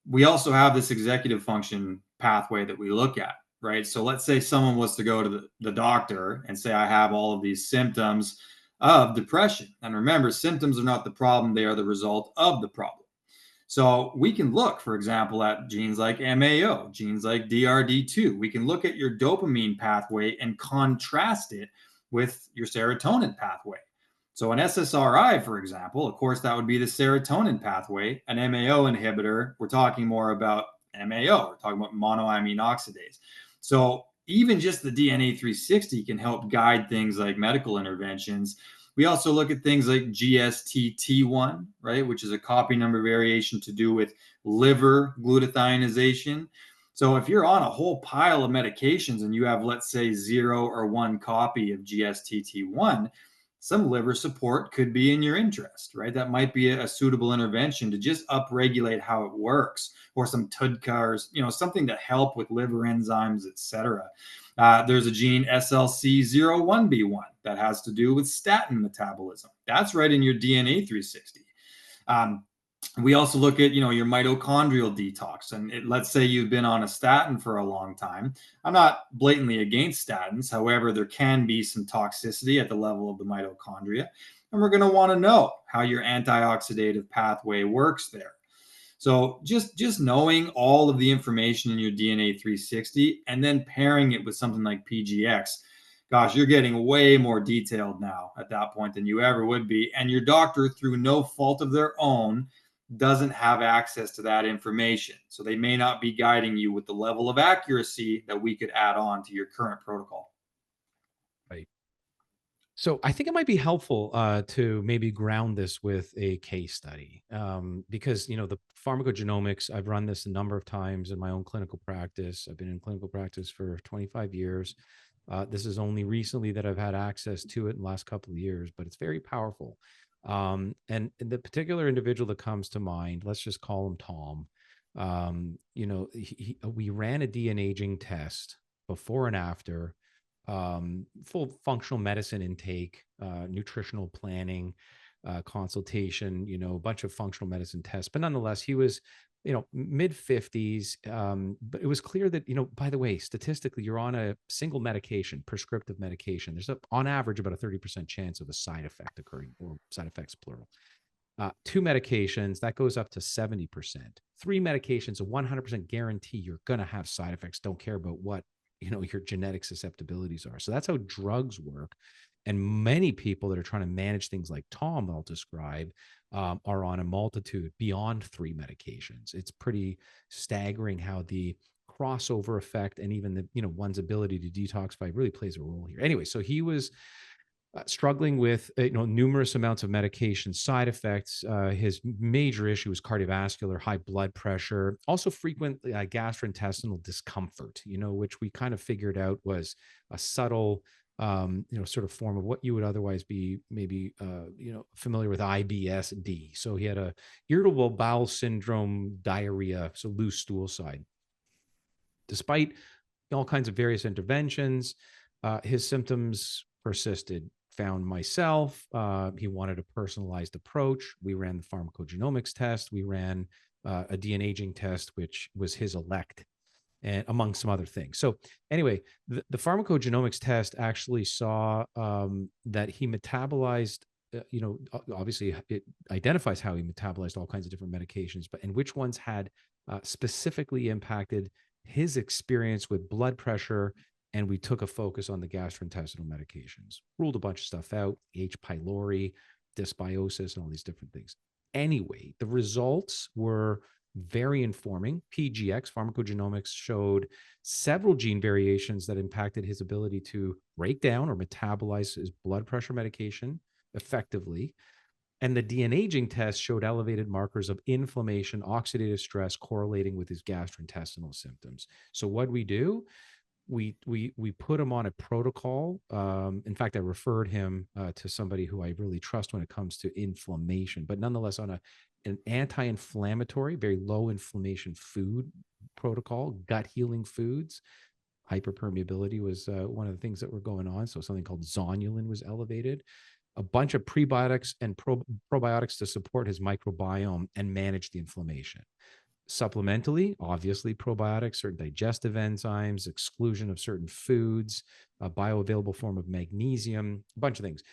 Speaker 2: we also have this executive function pathway that we look at, right? So let's say someone was to go to the doctor and say, I have all of these symptoms of depression. And remember, symptoms are not the problem, they are the result of the problem. So we can look, for example, at genes like MAO, genes like DRD2. We can look at your dopamine pathway and contrast it with your serotonin pathway. So an SSRI, for example, of course, that would be the serotonin pathway. An MAO inhibitor, we're talking more about MAO. We're talking about monoamine oxidase. So even just the DNA 360 can help guide things like medical interventions. We also look at things like GSTT1, right, which is a copy number variation to do with liver glutathionization. So if you're on a whole pile of medications and you have, let's say, 0 or 1 copy of GSTT1, some liver support could be in your interest, right? That might be a suitable intervention to just upregulate how it works, or some TUDCA, or something to help with liver enzymes, etc. There's a gene SLC01B1 that has to do with statin metabolism. That's right in your DNA 360. We also look at your mitochondrial detox, and let's say you've been on a statin for a long time. I'm not blatantly against statins, however, there can be some toxicity at the level of the mitochondria, and we're going to want to know how your antioxidative pathway works there. So just knowing all of the information in your DNA 360 and then pairing it with something like PGX, gosh, you're getting way more detailed now at that point than you ever would be, and your doctor, through no fault of their own, doesn't have access to that information. So they may not be guiding you with the level of accuracy that we could add on to your current protocol.
Speaker 1: Right. So I think it might be helpful to maybe ground this with a case study because, the pharmacogenomics, I've run this a number of times in my own clinical practice. I've been in clinical practice for 25 years. This is only recently that I've had access to it in the last couple of years, but it's very powerful. And the particular individual that comes to mind, let's just call him Tom. We ran a DNA aging test before and after, full functional medicine intake, nutritional planning, consultation, a bunch of functional medicine tests. But nonetheless, he was, mid 50s. But it was clear that, by the way, statistically, you're on a single medication, prescriptive medication. There's on average about a 30% chance of a side effect occurring, or side effects plural. Two medications, that goes up to 70%. Three medications, a 100% guarantee you're going to have side effects. Don't care about what, your genetic susceptibilities are. So that's how drugs work. And many people that are trying to manage things like Tom, I'll describe, are on a multitude beyond three medications. It's pretty staggering how the crossover effect and even the, one's ability to detoxify really plays a role here. Anyway, so he was struggling with numerous amounts of medication side effects. His major issue was cardiovascular, high blood pressure, also frequent gastrointestinal discomfort, which we kind of figured out was a subtle sort of form of what you would otherwise be maybe familiar with IBS-D. So he had a irritable bowel syndrome, diarrhea, so loose stool side. Despite all kinds of various interventions, his symptoms persisted. Found myself. He wanted a personalized approach. We ran the pharmacogenomics test. We ran a DNA aging test, which was his elect, and among some other things. So anyway, the pharmacogenomics test actually saw that he metabolized, obviously it identifies how he metabolized all kinds of different medications, and which ones had specifically impacted his experience with blood pressure. And we took a focus on the gastrointestinal medications, ruled a bunch of stuff out, H. pylori, dysbiosis, and all these different things. Anyway, the results were very informing. PGX, pharmacogenomics, showed several gene variations that impacted his ability to break down or metabolize his blood pressure medication effectively. And the DNA aging test showed elevated markers of inflammation, oxidative stress correlating with his gastrointestinal symptoms. So what we do? We put him on a protocol. In fact, I referred him to somebody who I really trust when it comes to inflammation, but nonetheless on an anti-inflammatory, very low inflammation food protocol, gut healing foods. Hyperpermeability was one of the things that were going on. So something called zonulin was elevated. A bunch of prebiotics and probiotics to support his microbiome and manage the inflammation. Supplementally, obviously, probiotics, certain digestive enzymes, exclusion of certain foods, a bioavailable form of magnesium, a bunch of things.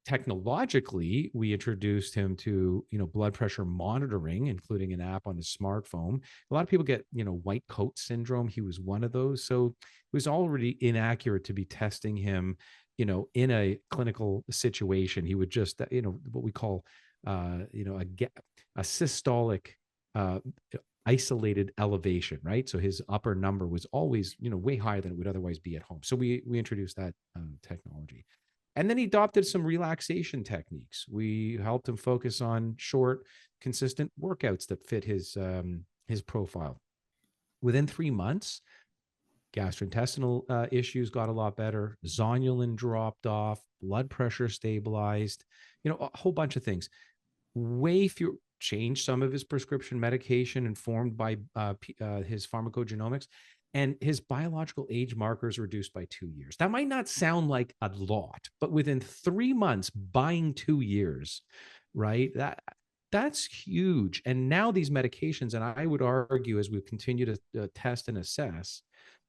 Speaker 1: Technologically, we introduced him to, blood pressure monitoring, including an app on his smartphone. A lot of people get, white coat syndrome. He was one of those. So it was already inaccurate to be testing him, in a clinical situation. He would just, what we call, a systolic isolated elevation, right? So his upper number was always, way higher than it would otherwise be at home. So we introduced that technology. And then he adopted some relaxation techniques. We helped him focus on short, consistent workouts that fit his profile. Within 3 months, gastrointestinal issues got a lot better. Zonulin dropped off, blood pressure stabilized, a whole bunch of things. Way fewer, changed some of his prescription medication informed by his pharmacogenomics, and his biological age markers reduced by 2 years. That might not sound like a lot, but within 3 months, buying 2 years, right? That's huge. And now these medications, and I would argue as we continue to test and assess,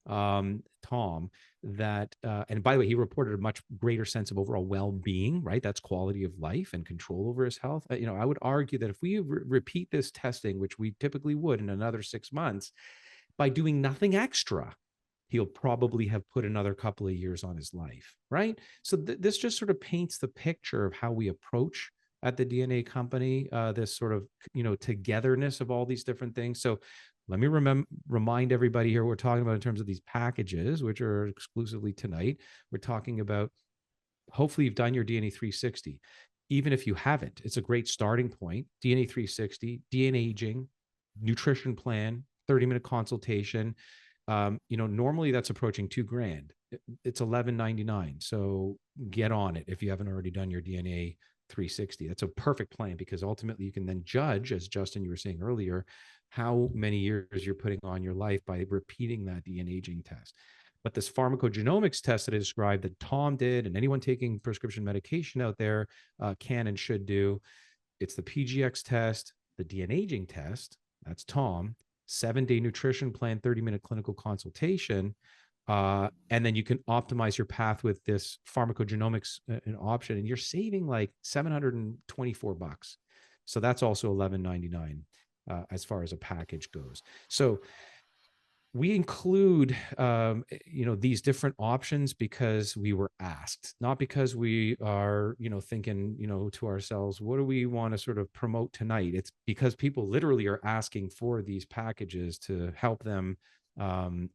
Speaker 1: Tom, that, and by the way, he reported a much greater sense of overall well-being, right? That's quality of life and control over his health. I would argue that if we repeat this testing, which we typically would in another 6 months, by doing nothing extra, he'll probably have put another couple of years on his life, right? So this just sort of paints the picture of how we approach at the DNA company, this sort of, togetherness of all these different things. So let me remind everybody here what we're talking about in terms of these packages, which are exclusively tonight. We're talking about, hopefully you've done your DNA 360. Even if you haven't, it's a great starting point. DNA 360, DNA aging, nutrition plan, 30-minute consultation. Normally that's approaching $2,000. It's $11.99. So get on it if you haven't already done your DNA 360. That's a perfect plan because ultimately you can then judge, as Justin, you were saying earlier, how many years you're putting on your life by repeating that de-aging test. But this pharmacogenomics test that I described that Tom did, and anyone taking prescription medication out there can and should do, it's the PGX test, the de-aging test, that's Tom, 7-day nutrition plan, 30-minute clinical consultation. And then you can optimize your path with this pharmacogenomics an option, and you're saving like $724. So that's also $11.99 as far as a package goes. So we include these different options because we were asked, not because we are thinking to ourselves, what do we want to sort of promote tonight? It's because people literally are asking for these packages to help them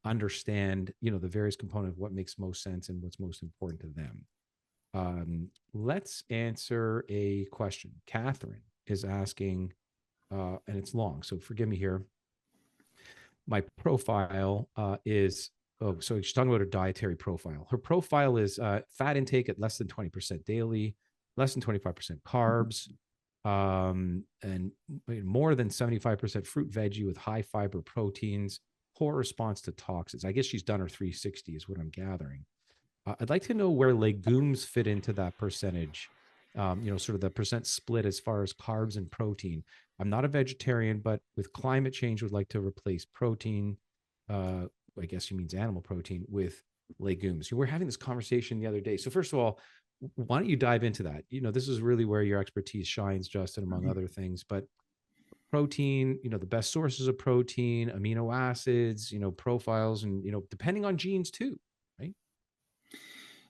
Speaker 1: understand the various components of what makes most sense and what's most important to them. Let's answer a question. Catherine is asking, and it's long, so forgive me here. My profile is, so she's talking about her dietary profile. Her profile is fat intake at less than 20% daily, less than 25% carbs, and more than 75% fruit, veggie with high fiber proteins, poor response to toxins. I guess she's done her 360 is what I'm gathering. I'd like to know where legumes fit into that percentage, sort of the percent split as far as carbs and protein. I'm not a vegetarian, but with climate change, would like to replace protein. I guess she means animal protein with legumes. We're having this conversation the other day. So first of all, why don't you dive into that? This is really where your expertise shines, Justin, among other things. But protein, the best sources of protein, amino acids, profiles, and depending on genes too, right?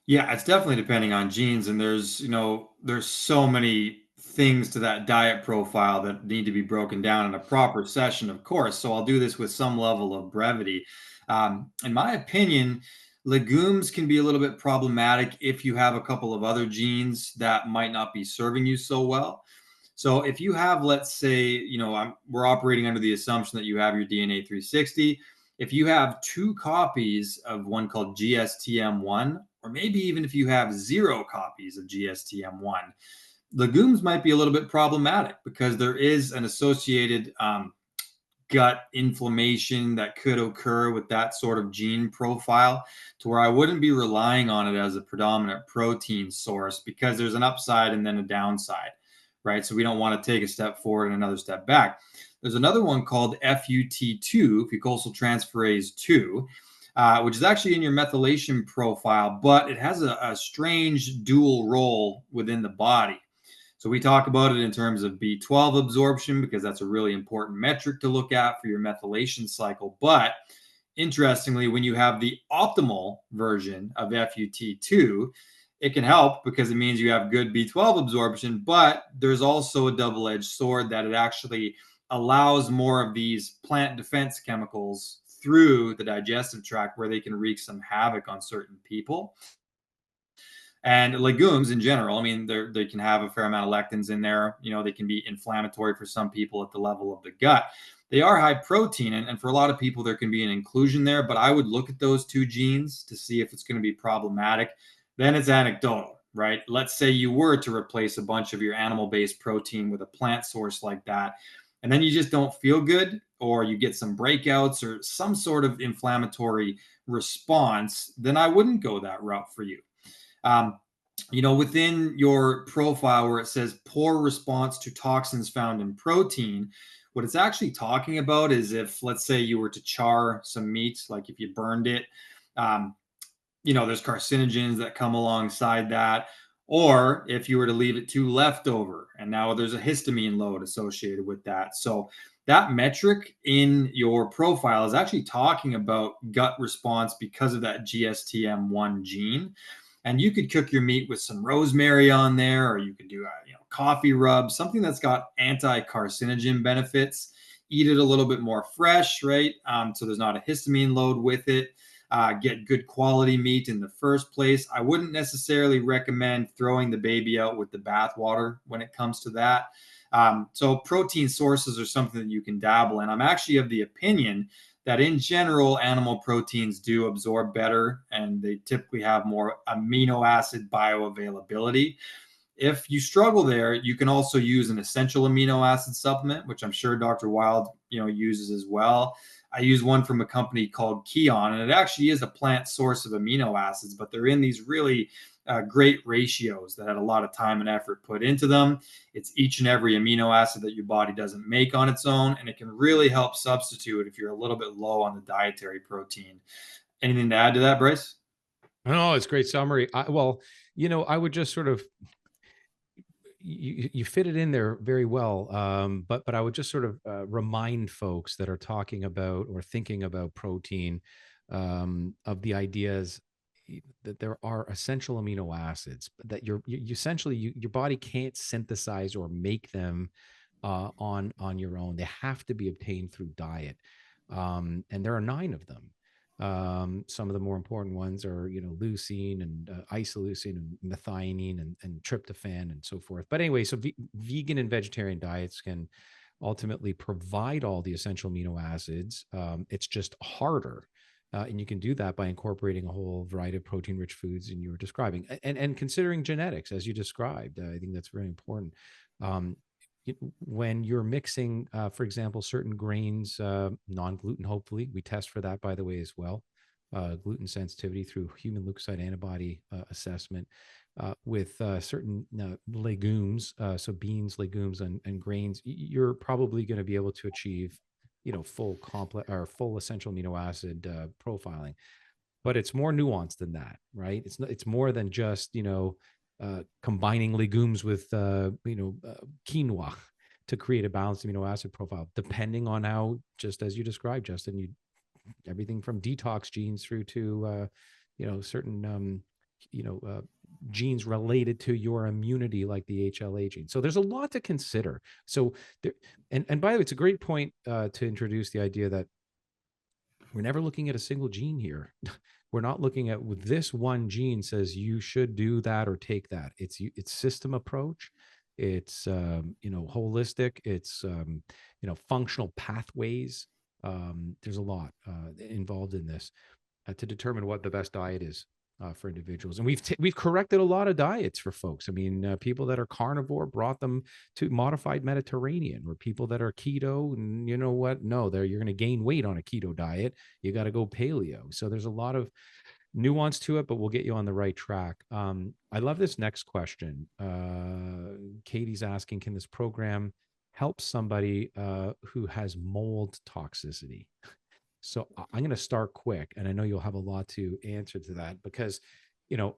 Speaker 2: Yeah, it's definitely depending on genes, and there's so many things to that diet profile that need to be broken down in a proper session, of course. So I'll do this with some level of brevity. In my opinion, legumes can be a little bit problematic if you have a couple of other genes that might not be serving you so well. So if you have, let's say, we're operating under the assumption that you have your DNA 360. If you have two copies of one called GSTM1, or maybe even if you have 0 copies of GSTM1, legumes might be a little bit problematic because there is an associated gut inflammation that could occur with that sort of gene profile, to where I wouldn't be relying on it as a predominant protein source, because there's an upside and then a downside, right? So we don't want to take a step forward and another step back. There's another one called FUT2, fucosyltransferase 2, which is actually in your methylation profile, but it has a strange dual role within the body. So we talk about it in terms of B12 absorption, because that's a really important metric to look at for your methylation cycle. But interestingly, when you have the optimal version of FUT2, it can help because it means you have good B12 absorption, but there's also a double-edged sword that it actually allows more of these plant defense chemicals through the digestive tract, where they can wreak some havoc on certain people. And legumes in general, I mean, they can have a fair amount of lectins in there. They can be inflammatory for some people at the level of the gut. They are high protein, and for a lot of people, there can be an inclusion there. But I would look at those two genes to see if it's going to be problematic. Then it's anecdotal, right? Let's say you were to replace a bunch of your animal-based protein with a plant source like that, and then you just don't feel good, or you get some breakouts or some sort of inflammatory response, then I wouldn't go that route for you. Within your profile where it says poor response to toxins found in protein, what it's actually talking about is if, let's say, you were to char some meat, like if you burned it, there's carcinogens that come alongside that. Or if you were to leave it too leftover, and now there's a histamine load associated with that. So that metric in your profile is actually talking about gut response because of that GSTM1 gene. And you could cook your meat with some rosemary on there, or you could do a coffee rub, something that's got anti-carcinogen benefits. Eat it a little bit more fresh, right? So there's not a histamine load with it. Get good quality meat in the first place. I wouldn't necessarily recommend throwing the baby out with the bathwater when it comes to that. So protein sources are something that you can dabble in. I'm actually of the opinion that in general, animal proteins do absorb better, and they typically have more amino acid bioavailability. If you struggle there, you can also use an essential amino acid supplement, which I'm sure Dr. Wylde, uses as well. I use one from a company called Keon, and it actually is a plant source of amino acids, but they're in these really great ratios that had a lot of time and effort put into them. It's each and every amino acid that your body doesn't make on its own, and it can really help substitute if you're a little bit low on the dietary protein. Anything to add to that, Bryce?
Speaker 1: Oh, it's a great summary. I would just sort of you fit it in there very well. But I would just sort of remind folks that are talking about or thinking about protein of the ideas that there are essential amino acids that you essentially your body can't synthesize or make them on your own. They have to be obtained through diet, and there are 9 of them. Some of the more important ones are, leucine and isoleucine and methionine and tryptophan and so forth. But anyway, so vegan and vegetarian diets can ultimately provide all the essential amino acids. It's just harder. And you can do that by incorporating a whole variety of protein-rich foods, and you were describing, and considering genetics as you described. I think that's very important. Um, when you're mixing, for example, certain grains, non-gluten, hopefully, we test for that, by the way, as well, gluten sensitivity through human leukocyte antibody assessment, with certain legumes, so beans, legumes, and grains, you're probably going to be able to achieve, full complex or full essential amino acid profiling. But it's more nuanced than that, right? It's more than just combining legumes with quinoa to create a balanced amino acid profile, depending on how, just as you described, Justin, everything from detox genes through to certain genes related to your immunity, like the HLA gene. So there's a lot to consider. So there, and by the way, it's a great point to introduce the idea that we're never looking at a single gene here. We're not looking at with this one gene says you should do that or take that. It's system approach. It's holistic. It's functional pathways. There's a lot involved in this to determine what the best diet is for individuals. And we've corrected a lot of diets for folks. I mean, people that are carnivore brought them to modified Mediterranean, or people that are keto, and you know what? No, you're going to gain weight on a keto diet. You got to go paleo. So there's a lot of nuance to it, but we'll get you on the right track. I love this next question. Katie's asking, can this program help somebody who has mold toxicity? So I'm going to start quick, and I know you'll have a lot to answer to that, because,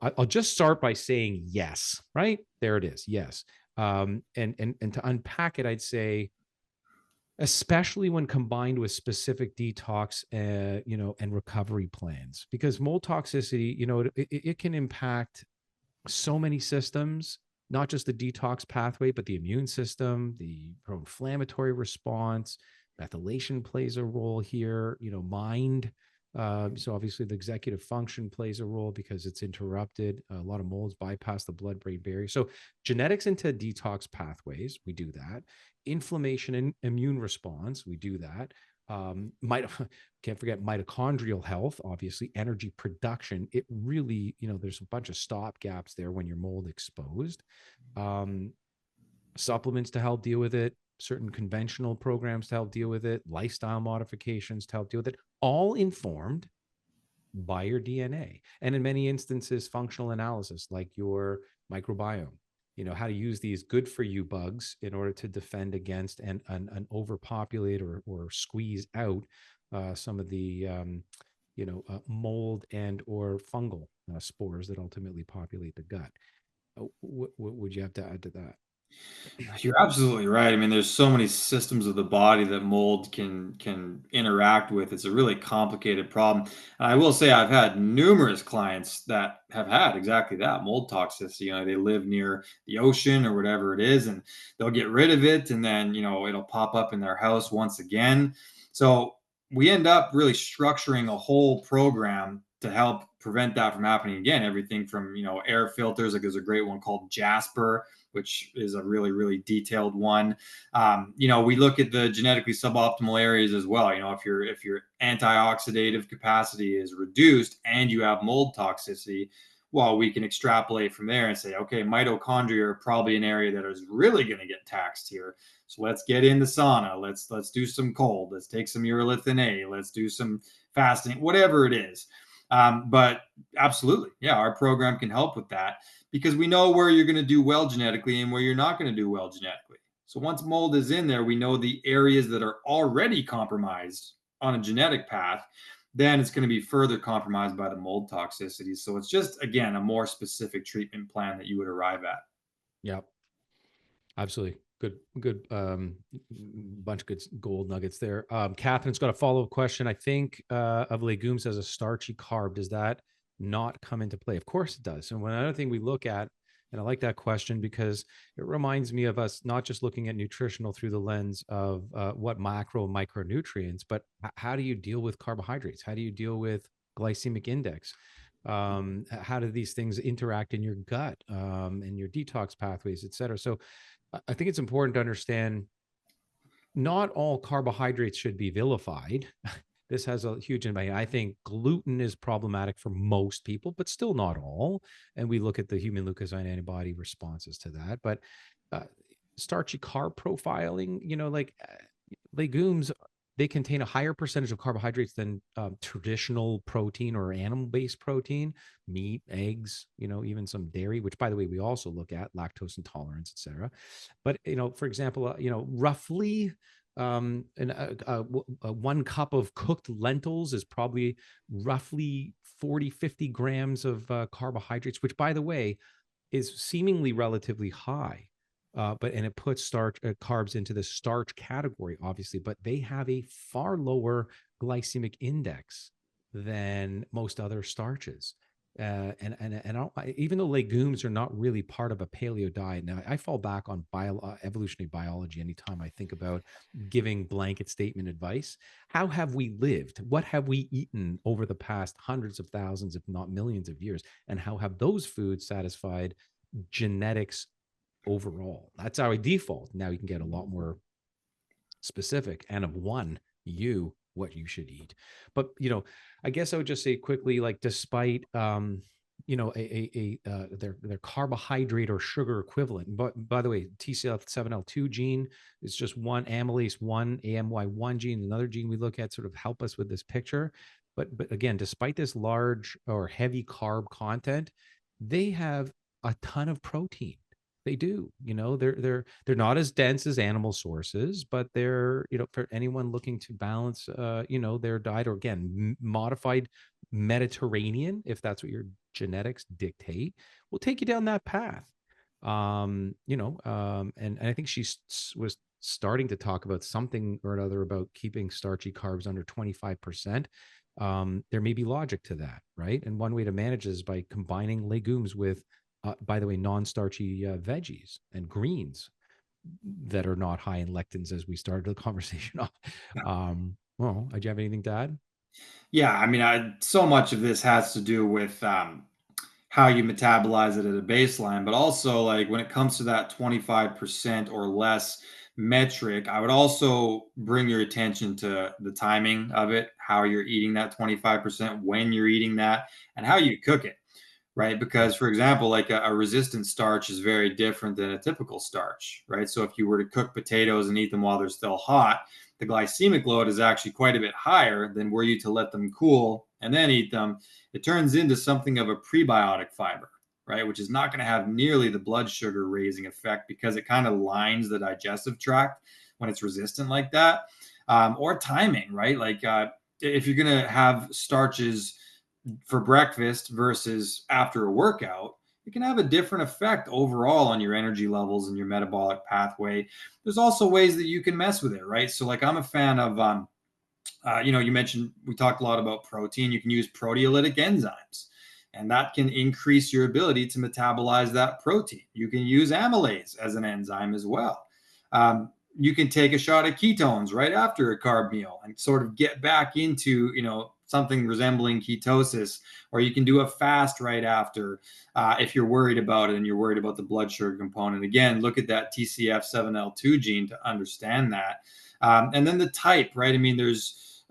Speaker 1: I'll just start by saying yes, right? There it is. Yes. And to unpack it, I'd say, especially when combined with specific detox, and recovery plans, because mold toxicity, it can impact so many systems, not just the detox pathway, but the immune system, the pro-inflammatory response. Methylation plays a role here, mind. So obviously the executive function plays a role because it's interrupted. A lot of molds bypass the blood-brain barrier. So genetics into detox pathways, we do that. Inflammation and immune response, we do that. Can't forget mitochondrial health, obviously, energy production. It really, there's a bunch of stop gaps there when you're mold exposed. Supplements to help deal with it, certain conventional programs to help deal with it, lifestyle modifications to help deal with it, all informed by your DNA. And in many instances, functional analysis, like your microbiome, how to use these good for you bugs in order to defend against and overpopulate or squeeze out some of the mold and or fungal spores that ultimately populate the gut. What would you have to add to that?
Speaker 2: You're absolutely right. I mean, there's so many systems of the body that mold can interact with. It's a really complicated problem. And I will say I've had numerous clients that have had exactly that, mold toxicity. They live near the ocean or whatever it is, and they'll get rid of it, and then it'll pop up in their house once again. So we end up really structuring a whole program to help prevent that from happening again. Everything from air filters, like there's a great one called Jasper, which is a really, really detailed one. We look at the genetically suboptimal areas as well. If your antioxidative capacity is reduced and you have mold toxicity, Well, we can extrapolate from there and say, okay, mitochondria are probably an area that is really going to get taxed here. So let's get in the sauna. Let's do some cold. Let's take some urolithin A. Let's do some fasting, whatever it is. But absolutely, yeah, our program can help with that because we know where you're going to do well genetically and where you're not going to do well genetically. So once mold is in there, we know the areas that are already compromised on a genetic path, then it's going to be further compromised by the mold toxicity. So it's just, again, a more specific treatment plan that you would arrive at.
Speaker 1: Yep. Absolutely. Good. Bunch of good gold nuggets there. Catherine's got a follow-up question. I think of legumes as a starchy carb. Does that not come into play? Of course it does. And another thing we look at, and I like that question because it reminds me of us not just looking at nutritional through the lens of what macro and micronutrients, but how do you deal with carbohydrates? How do you deal with glycemic index? How do these things interact in your gut and your detox pathways, et cetera? So I think it's important to understand not all carbohydrates should be vilified. This has a huge impact. I think gluten is problematic for most people, but still not all. And we look at the human leukozyme antibody responses to that. But starchy carb profiling, legumes, they contain a higher percentage of carbohydrates than traditional protein or animal-based protein, meat, eggs, even some dairy, which, by the way, we also look at lactose intolerance, et cetera. But, for example, roughly 1 cup of cooked lentils is probably roughly 40, 50 grams of carbohydrates, which, by the way, is seemingly relatively high. And it puts carbs into the starch category, obviously, but they have a far lower glycemic index than most other starches. Even though legumes are not really part of a paleo diet, now I fall back on evolutionary biology anytime I think about giving blanket statement advice. How have we lived? What have we eaten over the past hundreds of thousands, if not millions of years? And how have those foods satisfied genetics overall? That's our default. Now you can get a lot more specific and of what you should eat. But I guess I would just say quickly, like, despite their carbohydrate or sugar equivalent. But by the way, TCF7L2 gene is just one amylase 1 AMY1 gene, another gene we look at sort of help us with this picture. But again, despite this large or heavy carb content, they have a ton of protein. They do. They're not as dense as animal sources, but they're, for anyone looking to balance their diet, or again, modified Mediterranean, if that's what your genetics dictate, will take you down that path. And I think she was starting to talk about something or another about keeping starchy carbs under 25%. There may be logic to that, right? And one way to manage is by combining legumes with, by the way, non-starchy veggies and greens that are not high in lectins, as we started the conversation off. Well, do you have anything to add?
Speaker 2: Yeah, I mean, so much of this has to do with how you metabolize it at a baseline, but also, like, when it comes to that 25% or less metric, I would also bring your attention to the timing of it, how you're eating that 25%, when you're eating that, and how you cook it. Right? Because, for example, like a resistant starch is very different than a typical starch, right? So if you were to cook potatoes and eat them while they're still hot, the glycemic load is actually quite a bit higher than were you to let them cool and then eat them. It turns into something of a prebiotic fiber, right? Which is not going to have nearly the blood sugar raising effect because it kind of lines the digestive tract when it's resistant like that. Or timing, right? Like if you're going to have starches for breakfast versus after a workout, it can have a different effect overall on your energy levels and your metabolic pathway. There's also ways that you can mess with it, right? So, like, I'm a fan of, you mentioned, we talked a lot about protein. You can use proteolytic enzymes, and that can increase your ability to metabolize that protein. You can use amylase as an enzyme as well. You can take a shot of ketones right after a carb meal and sort of get back into, something resembling ketosis, or you can do a fast right after if you're worried about it and you're worried about the blood sugar component. Again, look at that TCF7L2 gene to understand that. And then the type, right? I mean, there's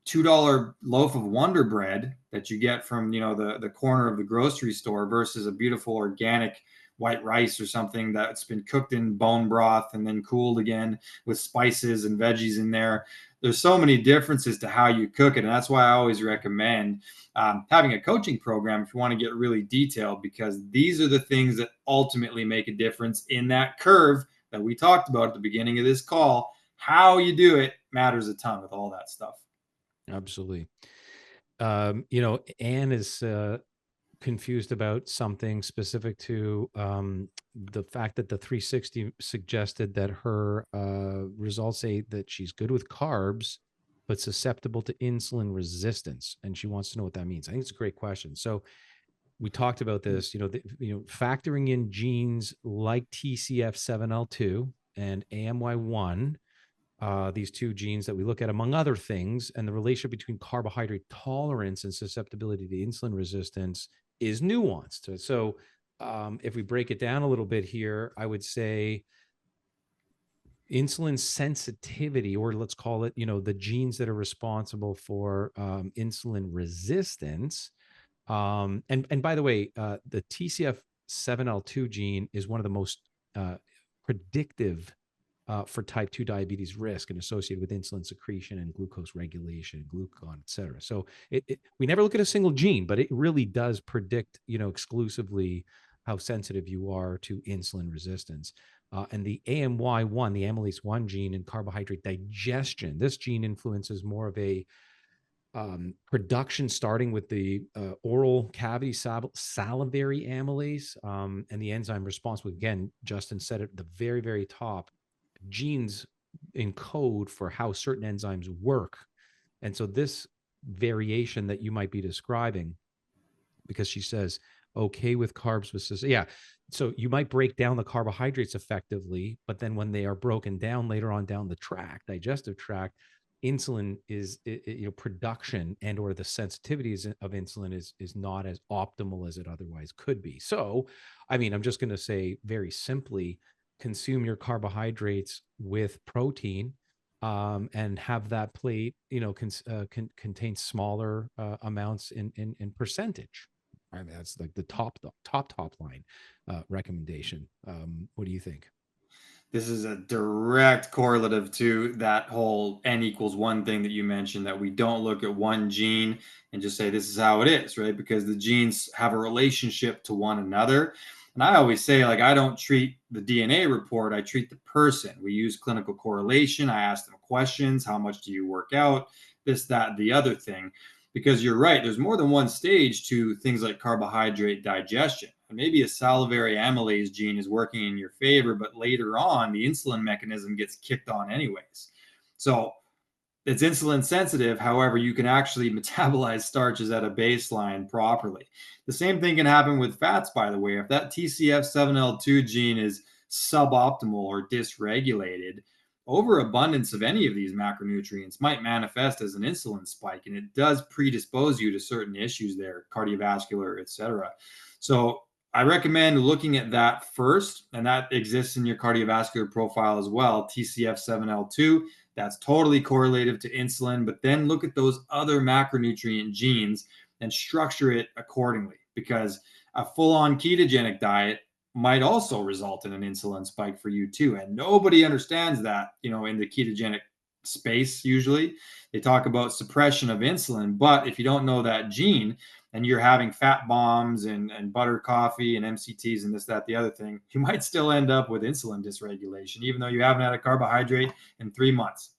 Speaker 2: $2 loaf of Wonder Bread that you get from, the corner of the grocery store versus a beautiful organic white rice or something that's been cooked in bone broth and then cooled again with spices and veggies in there. There's so many differences to how you cook it. And that's why I always recommend having a coaching program if you want to get really detailed, because these are the things that ultimately make a difference in that curve that we talked about at the beginning of this call. How you do it matters a ton with all that stuff.
Speaker 1: Absolutely. Anne is confused about something specific to the fact that the 360 suggested that her results say that she's good with carbs, but susceptible to insulin resistance. And she wants to know what that means. I think it's a great question. So we talked about this, factoring in genes like TCF7L2 and AMY1, these two genes that we look at, among other things, and the relationship between carbohydrate tolerance and susceptibility to insulin resistance is nuanced. So, if we break it down a little bit here, I would say insulin sensitivity, or let's call it, the genes that are responsible for insulin resistance. And by the way, the TCF7L2 gene is one of the most predictive for type 2 diabetes risk and associated with insulin secretion and glucose regulation, glucagon, et cetera. So we never look at a single gene, but it really does predict, exclusively how sensitive you are to insulin resistance. And the AMY1, the amylase 1 gene in carbohydrate digestion, this gene influences more of a production starting with the oral cavity salivary amylase, and the enzyme responsible. Again, Justin said at the very, very top, genes encode for how certain enzymes work. And so this variation that you might be describing, because she says, okay with carbs with, yeah. So you might break down the carbohydrates effectively, but then when they are broken down later on down the track, digestive tract, insulin is, production and or the sensitivities of insulin is not as optimal as it otherwise could be. So, I mean, I'm just going to say very simply, consume your carbohydrates with protein, and have that plate, contain smaller amounts in percentage. I mean, that's like the top line recommendation. What do you think?
Speaker 2: This is a direct correlative to that whole n=1 thing that you mentioned, that we don't look at one gene and just say this is how it is, right? Because the genes have a relationship to one another. And I always say, like, I don't treat the DNA report, I treat the person. We use clinical correlation. I ask them questions. How much do you work out? This, that, the other thing. Because you're right, there's more than one stage to things like carbohydrate digestion. Maybe a salivary amylase gene is working in your favor, but later on, the insulin mechanism gets kicked on anyways. So it's insulin sensitive. However, you can actually metabolize starches at a baseline properly. The same thing can happen with fats, by the way. If that TCF7L2 gene is suboptimal or dysregulated, overabundance of any of these macronutrients might manifest as an insulin spike, and it does predispose you to certain issues there, cardiovascular, etc. So I recommend looking at that first, and that exists in your cardiovascular profile as well, TCF7L2. That's totally correlative to insulin, but then look at those other macronutrient genes and structure it accordingly, because a full-on ketogenic diet might also result in an insulin spike for you too. And nobody understands that, in the ketogenic space. Usually they talk about suppression of insulin, but if you don't know that gene and you're having fat bombs and butter coffee and MCTs and this, that, the other thing, you might still end up with insulin dysregulation, even though you haven't had a carbohydrate in 3 months.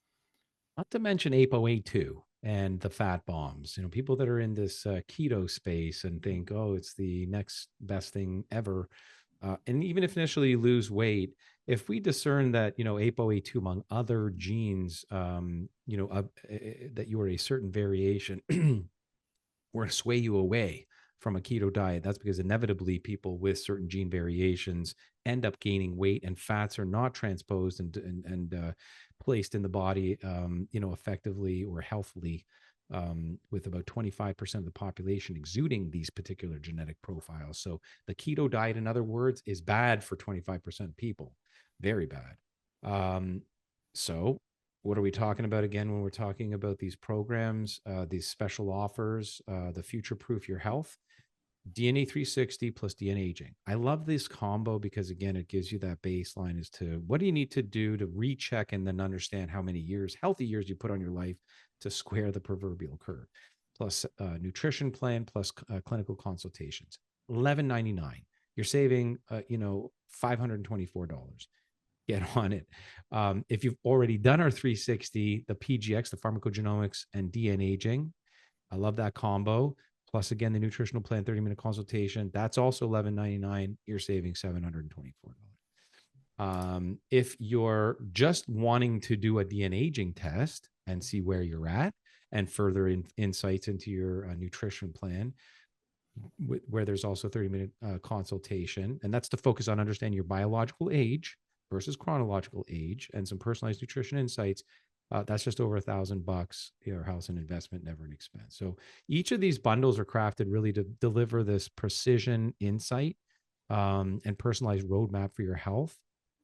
Speaker 1: Not to mention ApoA2 and the fat bombs. People that are in this keto space and think, oh, it's the next best thing ever. And even if initially you lose weight, if we discern that, ApoA2 among other genes, that you are a certain variation, we're going to sway you away from a keto diet. That's because inevitably people with certain gene variations end up gaining weight, and fats are not transposed and placed in the body, effectively or healthily, with about 25% of the population exuding these particular genetic profiles. So the keto diet, in other words, is bad for 25% of people, very bad. So What are we talking about again when we're talking about these programs, these special offers, the future proof your health? DNA 360 plus DNA aging. I love this combo because again, it gives you that baseline as to what do you need to do to recheck and then understand how many years, healthy years you put on your life to square the proverbial curve. Plus nutrition plan, plus clinical consultations. $11.99. You're saving, $524. Get on it. If you've already done our 360, the PGX, the pharmacogenomics and DNA aging, I love that combo. Plus, again, the nutritional plan, 30-minute consultation. That's also $11.99. You're saving $724. If you're just wanting to do a DNA aging test and see where you're at and further insights into your nutrition plan, where there's also 30-minute consultation, and that's to focus on understanding your biological age versus chronological age and some personalized nutrition insights. That's just over $1,000. Your house and investment, never an expense. So each of these bundles are crafted really to deliver this precision insight and personalized roadmap for your health.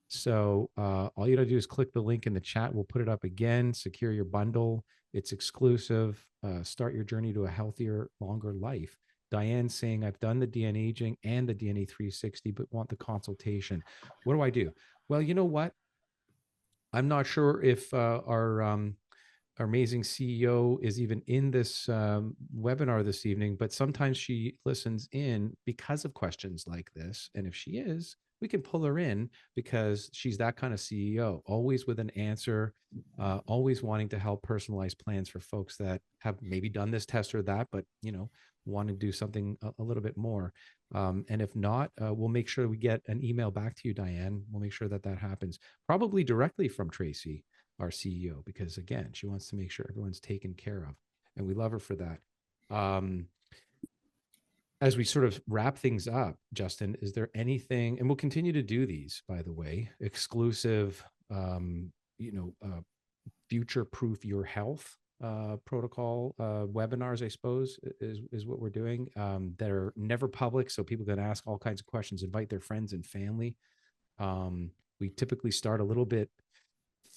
Speaker 1: So all you got to do is click the link in the chat. We'll put it up again. Secure your bundle. It's exclusive. Start your journey to a healthier, longer life. Diane saying, I've done the DNA aging and the DNA 360, but want the consultation. What do I do? Well, you know what? I'm not sure if our amazing CEO is even in this webinar this evening, but sometimes she listens in because of questions like this. And if she is, we can pull her in because she's that kind of CEO, always with an answer, always wanting to help personalize plans for folks that have maybe done this test or that, but want to do something a little bit more. And if not, we'll make sure we get an email back to you, Diane. We'll make sure that happens, probably directly from Tracy, our CEO, because again, she wants to make sure everyone's taken care of, and we love her for that. As we sort of wrap things up, Justin, is there anything, and we'll continue to do these, by the way, exclusive, future proof your health protocol webinars, I suppose, is what we're doing, that are never public. So people can ask all kinds of questions, invite their friends and family. We typically start a little bit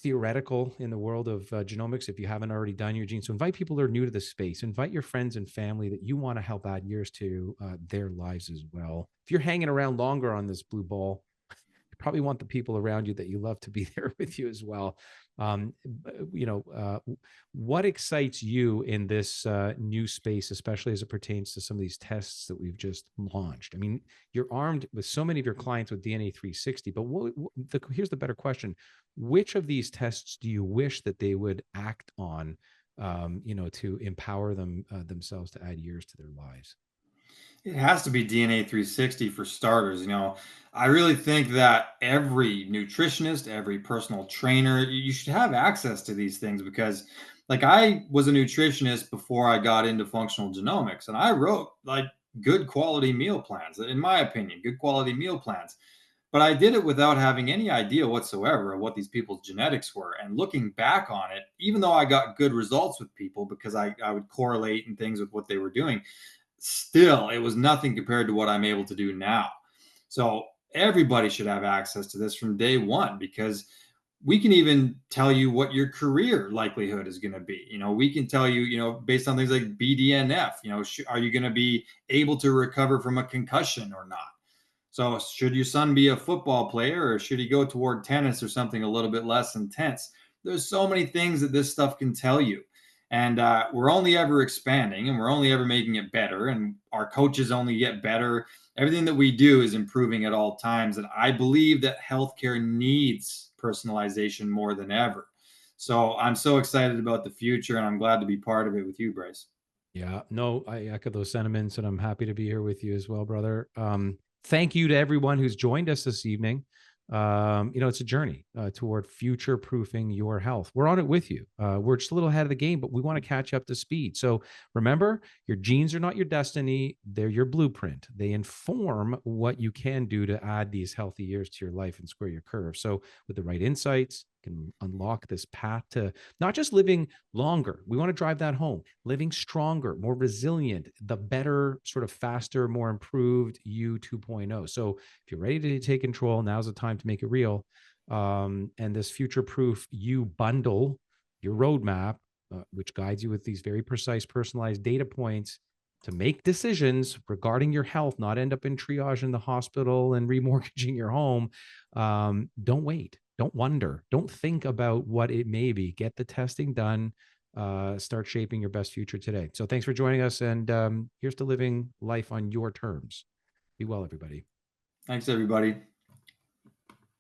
Speaker 1: theoretical in the world of genomics if you haven't already done your genes. So invite people that are new to the space. Invite your friends and family that you want to help add years to their lives as well. If you're hanging around longer on this blue ball, you probably want the people around you that you love to be there with you as well. What excites you in this new space, especially as it pertains to some of these tests that we've just launched? I mean, you're armed with so many of your clients with DNA 360, but here's the better question. Which of these tests do you wish that they would act on, to empower themselves to add years to their lives?
Speaker 2: It has to be DNA 360 for starters. I really think that every nutritionist, every personal trainer, you should have access to these things because, like, I was a nutritionist before I got into functional genomics, and I wrote like good quality meal plans, in my opinion, good quality meal plans. But I did it without having any idea whatsoever of what these people's genetics were. And looking back on it, even though I got good results with people because I would correlate and things with what they were doing, still it was nothing compared to what I'm able to do now. So everybody should have access to this from day one because we can even tell you what your career likelihood is going to be. We can tell you, based on things like BDNF, are you going to be able to recover from a concussion or not? So should your son be a football player or should he go toward tennis or something a little bit less intense? There's so many things that this stuff can tell you. And we're only ever expanding and we're only ever making it better. And our coaches only get better. Everything that we do is improving at all times. And I believe that healthcare needs personalization more than ever. So I'm so excited about the future and I'm glad to be part of it with you, Bryce.
Speaker 1: Yeah, no, I echo those sentiments, and I'm happy to be here with you as well, brother. Thank you to everyone who's joined us this evening. It's a journey toward future proofing your health. We're on it with you. We're just a little ahead of the game, but we want to catch up to speed. So remember, your genes are not your destiny. They're your blueprint. They inform what you can do to add these healthy years to your life and square your curve. So with the right insights, can unlock this path to not just living longer. We want to drive that home, living stronger, more resilient, the better, sort of faster, more improved you 2.0. So if you're ready to take control, now's the time to make it real. And this future proof you bundle your roadmap, which guides you with these very precise, personalized data points to make decisions regarding your health, not end up in triage in the hospital and remortgaging your home. Don't wait. Don't wonder. Don't think about what it may be. Get the testing done. Start shaping your best future today. So thanks for joining us. And here's to living life on your terms. Be well, everybody.
Speaker 2: Thanks, everybody.